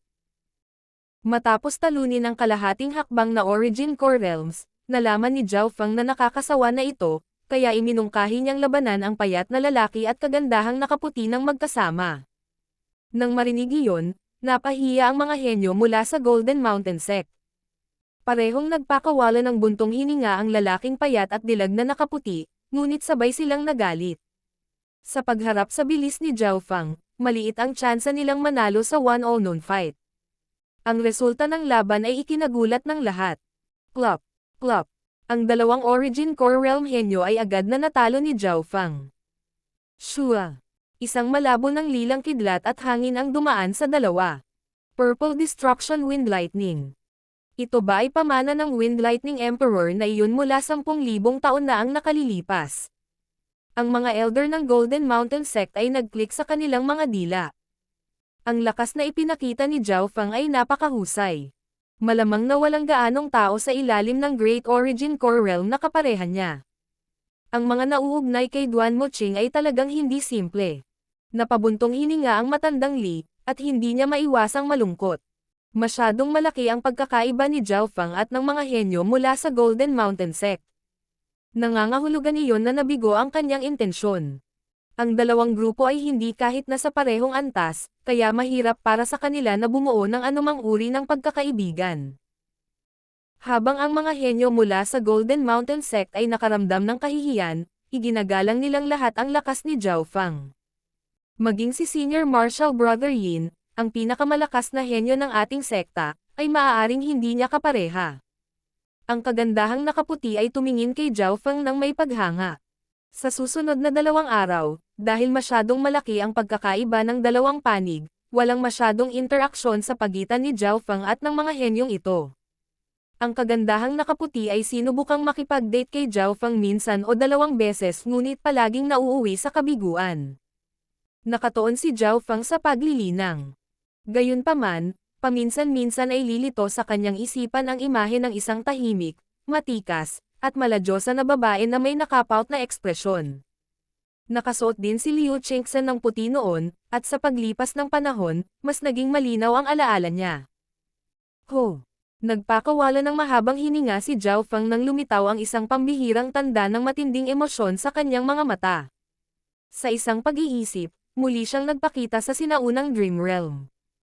Matapos talunin ang kalahating hakbang na Origin Core Realms, nalaman ni Zhao Feng na nakakasawa na ito, kaya iminungkahi niyang labanan ang payat na lalaki at kagandahang nakaputi ng magkasama. Nang marinig iyon, napahiya ang mga henyo mula sa Golden Mountain Sect. Parehong nagpakawala ng buntong hininga ang lalaking payat at dilag na nakaputi, ngunit sabay silang nagalit. Sa pagharap sa bilis ni Zhao Feng, maliit ang tsansa nilang manalo sa one-on-one fight. Ang resulta ng laban ay ikinagulat ng lahat. Plop! Plop! Ang dalawang Origin Core Realm henyo ay agad na natalo ni Zhao Feng. Shua! Isang malabo ng lilang kidlat at hangin ang dumaan sa dalawa. Purple Destruction Wind Lightning. Ito ba ay pamana ng Wind Lightning Emperor na iyon mula 10,000 taon na ang nakalilipas? Ang mga elder ng Golden Mountain Sect ay nag-click sa kanilang mga dila. Ang lakas na ipinakita ni Zhao Feng ay napakahusay. Malamang na walang gaanong tao sa ilalim ng Great Origin Core Realm na kapareha niya. Ang mga nauugnay kay Duan Moqing ay talagang hindi simple. Napabuntong hininga ang matandang Li, at hindi niya maiwasang malungkot. Masyadong malaki ang pagkakaiba ni Zhao Feng at ng mga henyo mula sa Golden Mountain Sect. Nangangahulugan iyon na nabigo ang kanyang intensyon. Ang dalawang grupo ay hindi kahit nasa parehong antas, kaya mahirap para sa kanila na bumuo ng anumang uri ng pagkakaibigan. Habang ang mga henyo mula sa Golden Mountain Sect ay nakaramdam ng kahihiyan, iginagalang nilang lahat ang lakas ni Zhao Fang. Maging si Senior Marshal Brother Yin, ang pinakamalakas na henyo ng ating sekta, ay maaaring hindi niya kapareha. Ang kagandahang nakaputi ay tumingin kay Zhao Fang ng may paghanga. Sa susunod na 2 araw, dahil masyadong malaki ang pagkakaiba ng dalawang panig, walang masyadong interaksyon sa pagitan ni Zhao Fang at ng mga henyong ito. Ang kagandahang nakaputi ay sinubukang makipag-date kay Zhao Fang minsan o 2 beses ngunit palaging nauuwi sa kabiguan. Nakatuon si Zhao Fang sa paglilinang. Gayunpaman, paminsan-minsan ay lilito sa kanyang isipan ang imahe ng isang tahimik, matikas, at maladyosa na babae na may nakapout na ekspresyon. Nakasuot din si Liu Chengxen ng puti noon, at sa paglipas ng panahon, mas naging malinaw ang alaala niya. Nagpakawala ng mahabang hininga si Zhao Fang nang lumitaw ang isang pambihirang tanda ng matinding emosyon sa kanyang mga mata. Sa isang pag-iisip, muli siyang nagpakita sa sinaunang Dream Realm.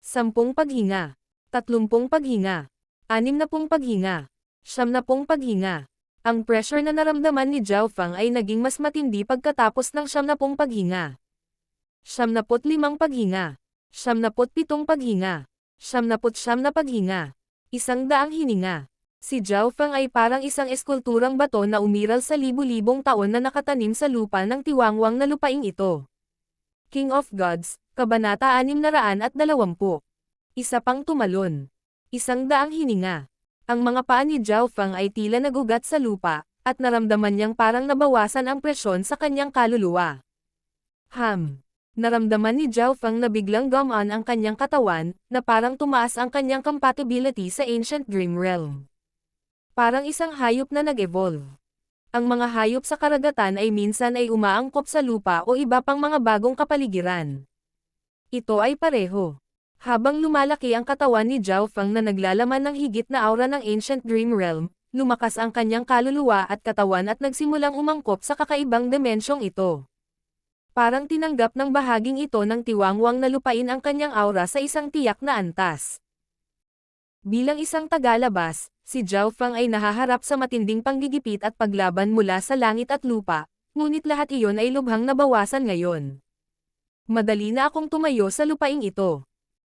10 paghinga, 30 paghinga, 60 paghinga, 70 paghinga. Ang pressure na naramdaman ni Zhao Fang ay naging mas matindi pagkatapos ng 70 paghinga. 75 paghinga, 77 paghinga, 79 na paghinga, 100 hininga. Si Zhao Fang ay parang isang eskulturang bato na umiral sa libu-libong taon na nakatanim sa lupa ng tiwangwang na lupaing ito. King of Gods, Kabanata 620. Isa pang tumalon. 100 hininga. Ang mga paa ni Zhao Fang ay tila nagugat sa lupa, at naramdaman niyang parang nabawasan ang presyon sa kanyang kaluluwa. Naramdaman ni Zhao Fang na biglang gumaan ang kanyang katawan, na parang tumaas ang kanyang compatibility sa Ancient Dream Realm. Parang isang hayop na nag-evolve. Ang mga hayop sa karagatan ay minsan ay umaangkop sa lupa o iba pang mga bagong kapaligiran. Ito ay pareho. Habang lumalaki ang katawan ni Zhao Fang na naglalaman ng higit na aura ng Ancient Dream Realm, lumakas ang kanyang kaluluwa at katawan at nagsimulang umangkop sa kakaibang dimensyong ito. Parang tinanggap ng bahaging ito ng tiwangwang na lupain ang kanyang aura sa isang tiyak na antas. Bilang isang tagalabas, si Zhao Fang ay nahaharap sa matinding panggigipit at paglaban mula sa langit at lupa, ngunit lahat iyon ay lubhang nabawasan ngayon. Madali na akong tumayo sa lupaing ito.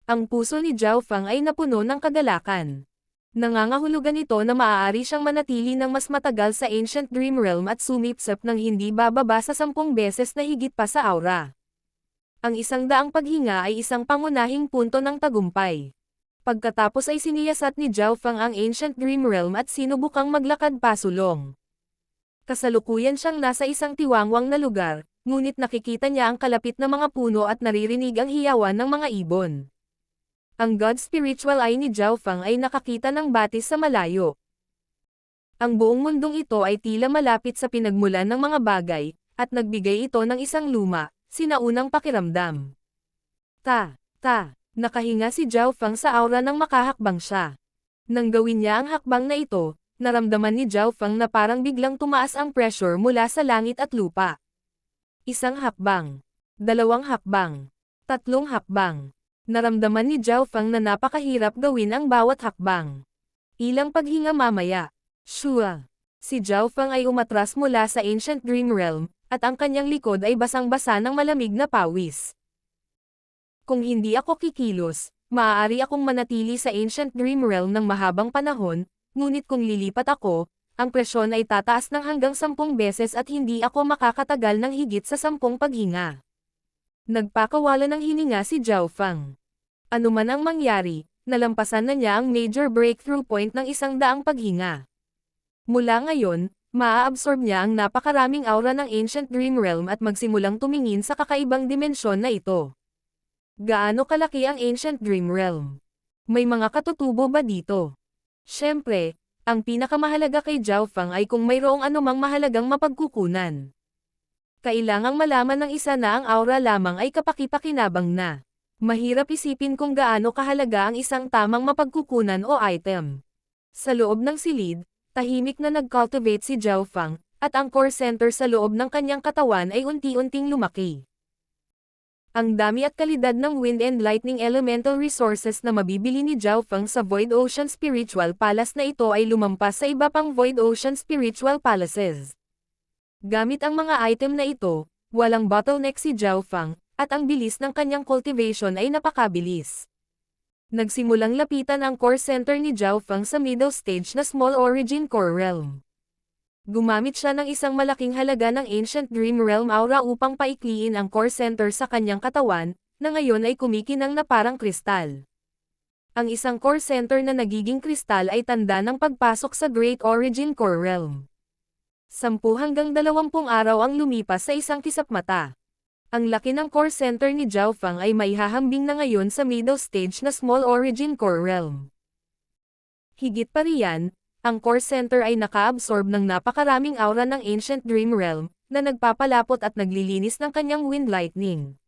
Ang puso ni Zhao Fang ay napuno ng kagalakan. Nangangahulugan ito na maaari siyang manatili ng mas matagal sa Ancient Dream Realm at sumipsip ng hindi bababa sa 10 beses na higit pa sa aura. Ang 100 paghinga ay isang pangunahing punto ng tagumpay. Pagkatapos ay siniyasat ni Zhao Fang ang Ancient Dream Realm at sinubukang maglakad pasulong. Kasalukuyan siyang nasa isang tiwangwang na lugar, ngunit nakikita niya ang kalapit na mga puno at naririnig ang hiyawan ng mga ibon. Ang God Spiritual Eye ni Zhao Fang ay nakakita ng batis sa malayo. Ang buong mundong ito ay tila malapit sa pinagmulan ng mga bagay, at nagbigay ito ng isang luma, sinaunang pakiramdam. Nakahinga si Zhao Fang sa aura nang makahakbang siya. Nang gawin niya ang hakbang na ito, naramdaman ni Zhao Fang na parang biglang tumaas ang pressure mula sa langit at lupa. 1 hakbang, 2 hakbang, 3 hakbang. Naramdaman ni Zhao Fang na napakahirap gawin ang bawat hakbang. Ilang paghinga mamaya. Si Zhao Fang ay umatras mula sa Ancient Dream Realm, at ang kanyang likod ay basang-basa ng malamig na pawis. Kung hindi ako kikilos, maaari akong manatili sa Ancient Dream Realm ng mahabang panahon, ngunit kung lilipat ako, ang presyon ay tataas ng hanggang 10 beses at hindi ako makakatagal ng higit sa 10 paghinga. Nagpakawala ng hininga si Zhao Fang. Ano man ang mangyari, nalampasan na niya ang major breakthrough point ng 100 paghinga. Mula ngayon, maa-absorb niya ang napakaraming aura ng Ancient Dream Realm at magsimulang tumingin sa kakaibang dimensyon na ito. Gaano kalaki ang Ancient Dream Realm? May mga katutubo ba dito? Siyempre, ang pinakamahalaga kay Zhao Fang ay kung mayroong anumang mahalagang mapagkukunan. Kailangang malaman ng isa na ang aura lamang ay kapaki-pakinabang na. Mahirap isipin kung gaano kahalaga ang isang tamang mapagkukunan o item. Sa loob ng silid, tahimik na nag-cultivate si Zhao Fang, at ang core center sa loob ng kanyang katawan ay unti-unting lumaki. Ang dami at kalidad ng wind and lightning elemental resources na mabibili ni Zhao Feng sa Void Ocean Spiritual Palace na ito ay lumampas sa iba pang Void Ocean Spiritual Palaces. Gamit ang mga item na ito, walang bottleneck si Zhao Feng, at ang bilis ng kanyang cultivation ay napakabilis. Nagsimulang lapitan ang core center ni Zhao Feng sa middle stage na Small Origin Core Realm. Gumamit siya ng isang malaking halaga ng Ancient Dream Realm Aura upang paikliin ang core center sa kanyang katawan, na ngayon ay kumikinang na parang kristal. Ang isang core center na nagiging kristal ay tanda ng pagpasok sa Great Origin Core Realm. 10 hanggang 20 araw ang lumipas sa isang kisap mata. Ang laki ng core center ni Zhao Feng ay maihahambing na ngayon sa middle stage na Small Origin Core Realm. Higit pa riyan, ang core center ay naka-absorb ng napakaraming aura ng Ancient Dream Realm, na nagpapalapot at naglilinis ng kanyang wind lightning.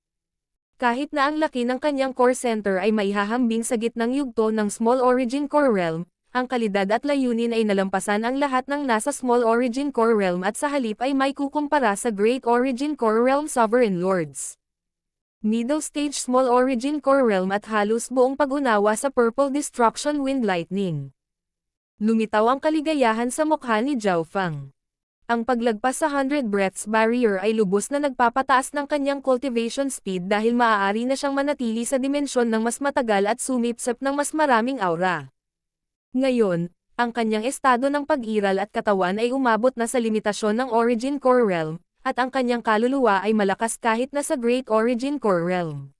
Kahit na ang laki ng kanyang core center ay maihahambing sa gitnang yugto ng Small Origin Core Realm, ang kalidad at layunin ay nalampasan ang lahat ng nasa Small Origin Core Realm at sa halip ay may kukumpara sa Great Origin Core Realm Sovereign Lords. Middle Stage Small Origin Core Realm at halos buong pag-unawa sa Purple Destruction Wind Lightning. Lumitaw ang kaligayahan sa mukha ni Zhao Feng. Ang paglagpas sa 100 breaths barrier ay lubos na nagpapataas ng kanyang cultivation speed dahil maaari na siyang manatili sa dimensyon ng mas matagal at sumipsip ng mas maraming aura. Ngayon, ang kanyang estado ng pag-iral at katawan ay umabot na sa limitasyon ng Origin Core Realm, at ang kanyang kaluluwa ay malakas kahit na sa Great Origin Core Realm.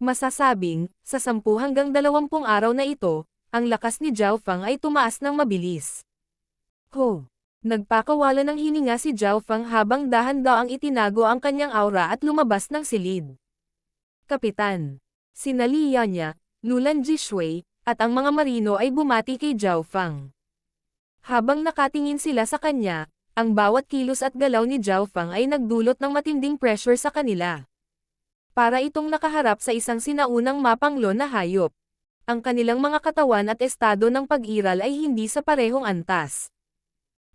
Masasabing, sa 10 hanggang 20 araw na ito, ang lakas ni Zhao Feng ay tumaas ng mabilis. Nagpakawala ng hininga si Zhao Feng habang dahan-daang itinago ang kanyang aura at lumabas ng silid. Kapitan. Sina Li Yanya, Lulan Jishui, at ang mga marino ay bumati kay Zhao Feng. Habang nakatingin sila sa kanya, ang bawat kilos at galaw ni Zhao Feng ay nagdulot ng matinding pressure sa kanila. Para itong nakaharap sa isang sinaunang mapanglo na hayop. Ang kanilang mga katawan at estado ng pag-iral ay hindi sa parehong antas.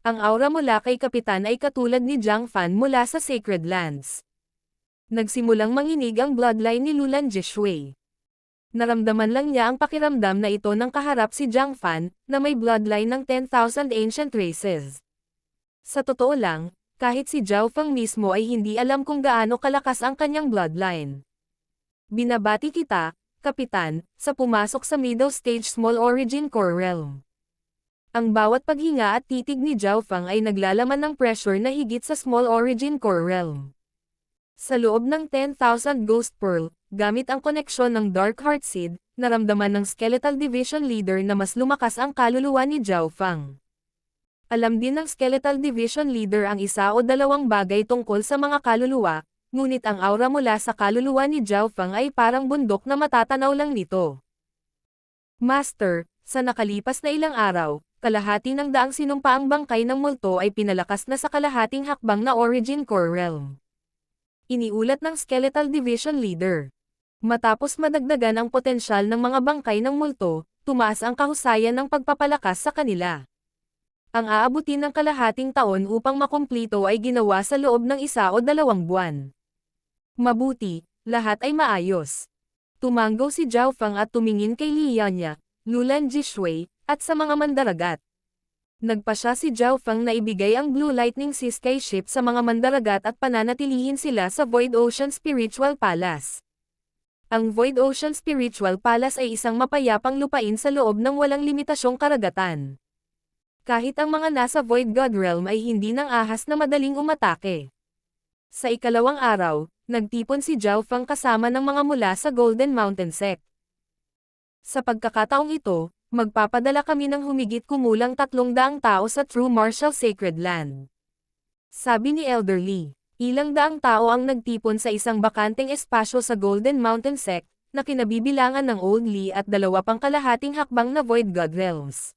Ang aura mula kay Kapitan ay katulad ni Jiang Fan mula sa Sacred Lands. Nagsimulang manginig ang bloodline ni Lulan Jishui. Naramdaman lang niya ang pakiramdam na ito nang kaharap si Jiang Fan, na may bloodline ng 10,000 ancient races. Sa totoo lang, kahit si Zhao Feng mismo ay hindi alam kung gaano kalakas ang kanyang bloodline. Binabati kita, Kapitan, sa pumasok sa Middle Stage Small Origin Core Realm. Ang bawat paghinga at titig ni Zhao Feng ay naglalaman ng pressure na higit sa Small Origin Core Realm. Sa loob ng 10,000 Ghost Pearl, gamit ang koneksyon ng Dark Heart Seed, naramdaman ng Skeletal Division Leader na mas lumakas ang kaluluwa ni Zhao Feng. Alam din ng Skeletal Division Leader ang isa o dalawang bagay tungkol sa mga kaluluwa, ngunit ang aura mula sa kaluluwa ni Zhao Feng ay parang bundok na matatanaw lang nito. Master, sa nakalipas na ilang araw, kalahati ng daang sinumpaang bangkay ng multo ay pinalakas na sa kalahating hakbang na Origin Core Realm. Iniulat ng Skeletal Division Leader. Matapos madagdagan ang potensyal ng mga bangkay ng multo, tumaas ang kahusayan ng pagpapalakas sa kanila. Ang aabutin ng kalahating taon upang makumplito ay ginawa sa loob ng 1 o 2 buwan. Mabuti, lahat ay maayos. Tumanggaw si Zhao Feng at tumingin kay Li Yanya, Lulan Jishui, at sa mga mandaragat. Nagpasya si Zhao Feng na ibigay ang Blue Lightning Sea Sky Ship sa mga mandaragat at pananatilihin sila sa Void Ocean Spiritual Palace. Ang Void Ocean Spiritual Palace ay isang mapayapang lupain sa loob ng walang limitasyong karagatan. Kahit ang mga nasa Void God Realm ay hindi nang ahas na madaling umatake. Sa ikalawang araw, nagtipon si Zhao Feng kasama ng mga mula sa Golden Mountain Sect. Sa pagkakataong ito, magpapadala kami ng humigit kumulang 300 tao sa True Martial Sacred Land. Sabi ni Elder Li, ilang daang tao ang nagtipon sa isang bakanteng espasyo sa Golden Mountain Sect, na kinabibilangan ng Old Li at 2 pang kalahating hakbang na Void God Realms.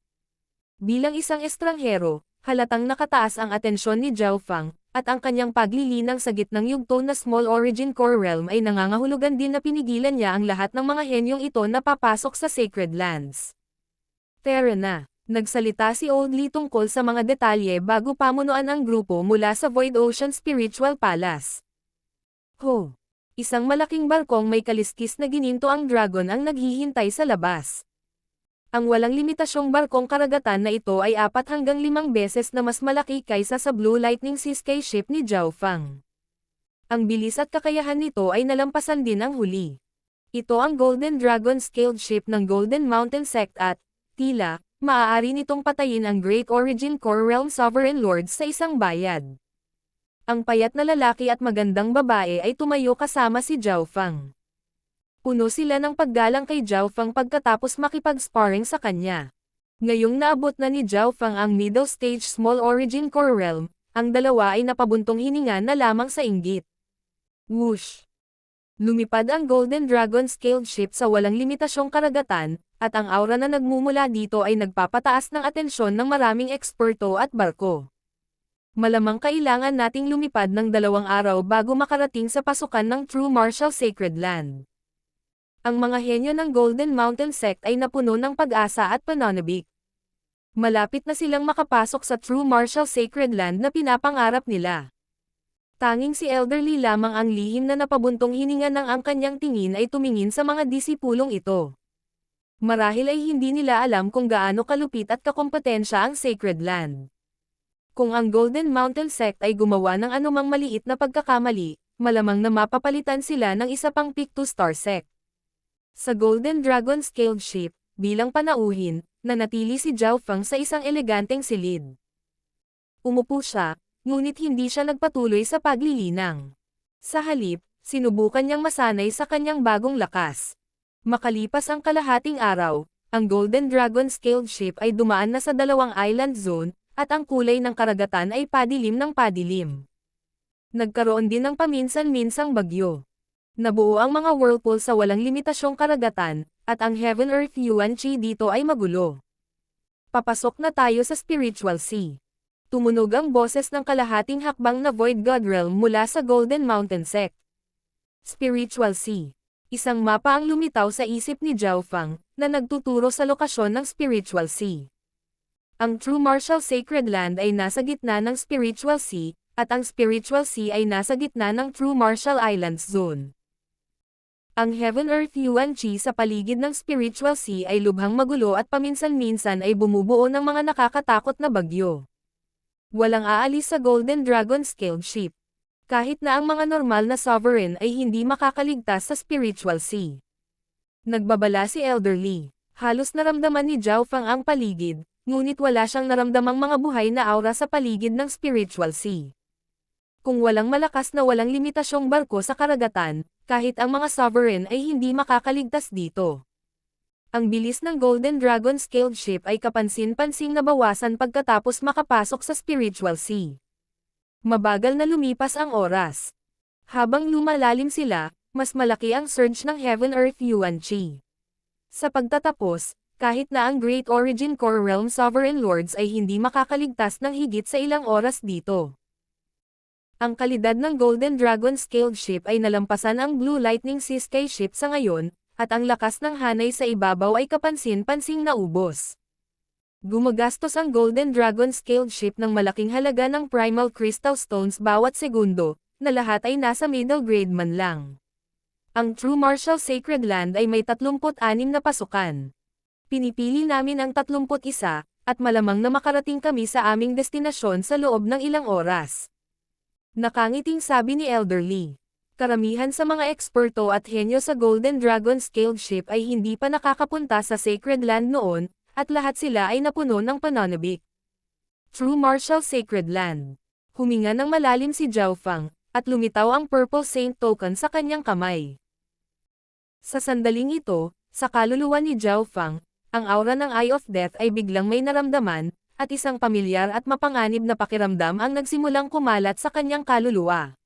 Bilang isang estranghero, halatang nakataas ang atensyon ni Zhao Feng, at ang kanyang paglilinang sa gitnang yugto na Small Origin Core Realm ay nangangahulugan din na pinigilan niya ang lahat ng mga henyong ito na papasok sa Sacred Lands. Tara na. Nagsalita si Old Lee tungkol sa mga detalye bago pamunuan ang grupo mula sa Void Ocean Spiritual Palace. Ho! Isang malaking barkong may kaliskis na gininto ang dragon ang naghihintay sa labas. Ang walang limitasyong barkong karagatan na ito ay 4 hanggang 5 beses na mas malaki kaysa sa Blue Lightning Sea Sky ship ni Zhao Fang. Ang bilis at kakayahan nito ay nalampasan din ang huli. Ito ang Golden Dragon Scaled Ship ng Golden Mountain Sect at, tila, maaari nitong patayin ang Great Origin Core Realm Sovereign Lords sa isang bayad. Ang payat na lalaki at magandang babae ay tumayo kasama si Zhao Fang. Puno sila ng paggalang kay Zhao Fang pagkatapos makipag-sparring sa kanya. Ngayong naabot na ni Zhao Fang ang Middle Stage Small Origin Core Realm, ang dalawa ay napabuntong hininga na lamang sa inggit. Whoosh! Lumipad ang Golden Dragon Scaled Ship sa walang limitasyong karagatan, at ang aura na nagmumula dito ay nagpapataas ng atensyon ng maraming eksperto at barko. Malamang kailangan nating lumipad ng 2 araw bago makarating sa pasukan ng True Martial Sacred Land. Ang mga henyo ng Golden Mountain Sect ay napuno ng pag-asa at pananabik. Malapit na silang makapasok sa True Martial Sacred Land na pinapangarap nila. Tanging si Elderly lamang ang lihim na napabuntong hininga ng ang kanyang tingin ay tumingin sa mga disipulong ito. Marahil ay hindi nila alam kung gaano kalupit at kakompetensya ang Sacred Land. Kung ang Golden Mountain Sect ay gumawa ng anumang maliit na pagkakamali, malamang na mapapalitan sila ng isa pang Pictou Star Sect. Sa Golden Dragon Scaled Ship, bilang panauhin, nanatili si Zhao Fang sa isang eleganteng silid. Umupo siya, ngunit hindi siya nagpatuloy sa paglilinang. Sa halip, sinubukan niyang masanay sa kanyang bagong lakas. Makalipas ang kalahating araw, ang Golden Dragon Scaled Ship ay dumaan na sa 2 island zone, at ang kulay ng karagatan ay padilim ng padilim. Nagkaroon din ng paminsan-minsang bagyo. Nabuo ang mga whirlpool sa walang limitasyong karagatan, at ang Heaven Earth Yuan Chi dito ay magulo. Papasok na tayo sa Spiritual Sea. Tumunog ang boses ng kalahating hakbang na Void God Realm mula sa Golden Mountain Sect. Spiritual Sea. Isang mapa ang lumitaw sa isip ni Zhao Fang, na nagtuturo sa lokasyon ng Spiritual Sea. Ang True Martial Sacred Land ay nasa gitna ng Spiritual Sea, at ang Spiritual Sea ay nasa gitna ng True Martial Islands Zone. Ang Heaven Earth Yuan Chi sa paligid ng Spiritual Sea ay lubhang magulo at paminsan-minsan ay bumubuo ng mga nakakatakot na bagyo. Walang aalis sa Golden Dragon Scaled Ship. Kahit na ang mga normal na sovereign ay hindi makakaligtas sa Spiritual Sea. Nagbabala si Elderly. Halos naramdaman ni Zhao Fang ang paligid, ngunit wala siyang naramdamang mga buhay na aura sa paligid ng Spiritual Sea. Kung walang malakas na walang limitasyong barko sa karagatan, kahit ang mga sovereign ay hindi makakaligtas dito. Ang bilis ng Golden Dragon Scaled Ship ay kapansin-pansing nabawasan pagkatapos makapasok sa Spiritual Sea. Mabagal na lumipas ang oras. Habang lumalalim sila, mas malaki ang surge ng Heaven Earth Yuan Chi. Sa pagtatapos, kahit na ang Great Origin Core Realm Sovereign Lords ay hindi makakaligtas ng higit sa ilang oras dito. Ang kalidad ng Golden Dragon Scaled Ship ay nalampasan ang Blue Lightning Sea Sky Ship sa ngayon, at ang lakas ng hanay sa ibabaw ay kapansin-pansing naubos. Gumagastos ang Golden Dragon Scaled Ship ng malaking halaga ng Primal Crystal Stones bawat segundo, na lahat ay nasa middle grade man lang. Ang True Martial Sacred Land ay may 36 na pasukan. Pinipili namin ang 31, at malamang na makarating kami sa aming destinasyon sa loob ng ilang oras. Nakangiting sabi ni Elderly. Karamihan sa mga eksperto at henyo sa Golden Dragon Scaled Ship ay hindi pa nakakapunta sa Sacred Land noon, at lahat sila ay napuno ng pananabik. True Martial Sacred Land. Huminga ng malalim si Zhao Fang, at lumitaw ang Purple Saint Token sa kanyang kamay. Sa sandaling ito, sa kaluluwa ni Zhao Fang, ang aura ng Eye of Death ay biglang may naramdaman, at isang pamilyar at mapanganib na pakiramdam ang nagsimulang kumalat sa kanyang kaluluwa.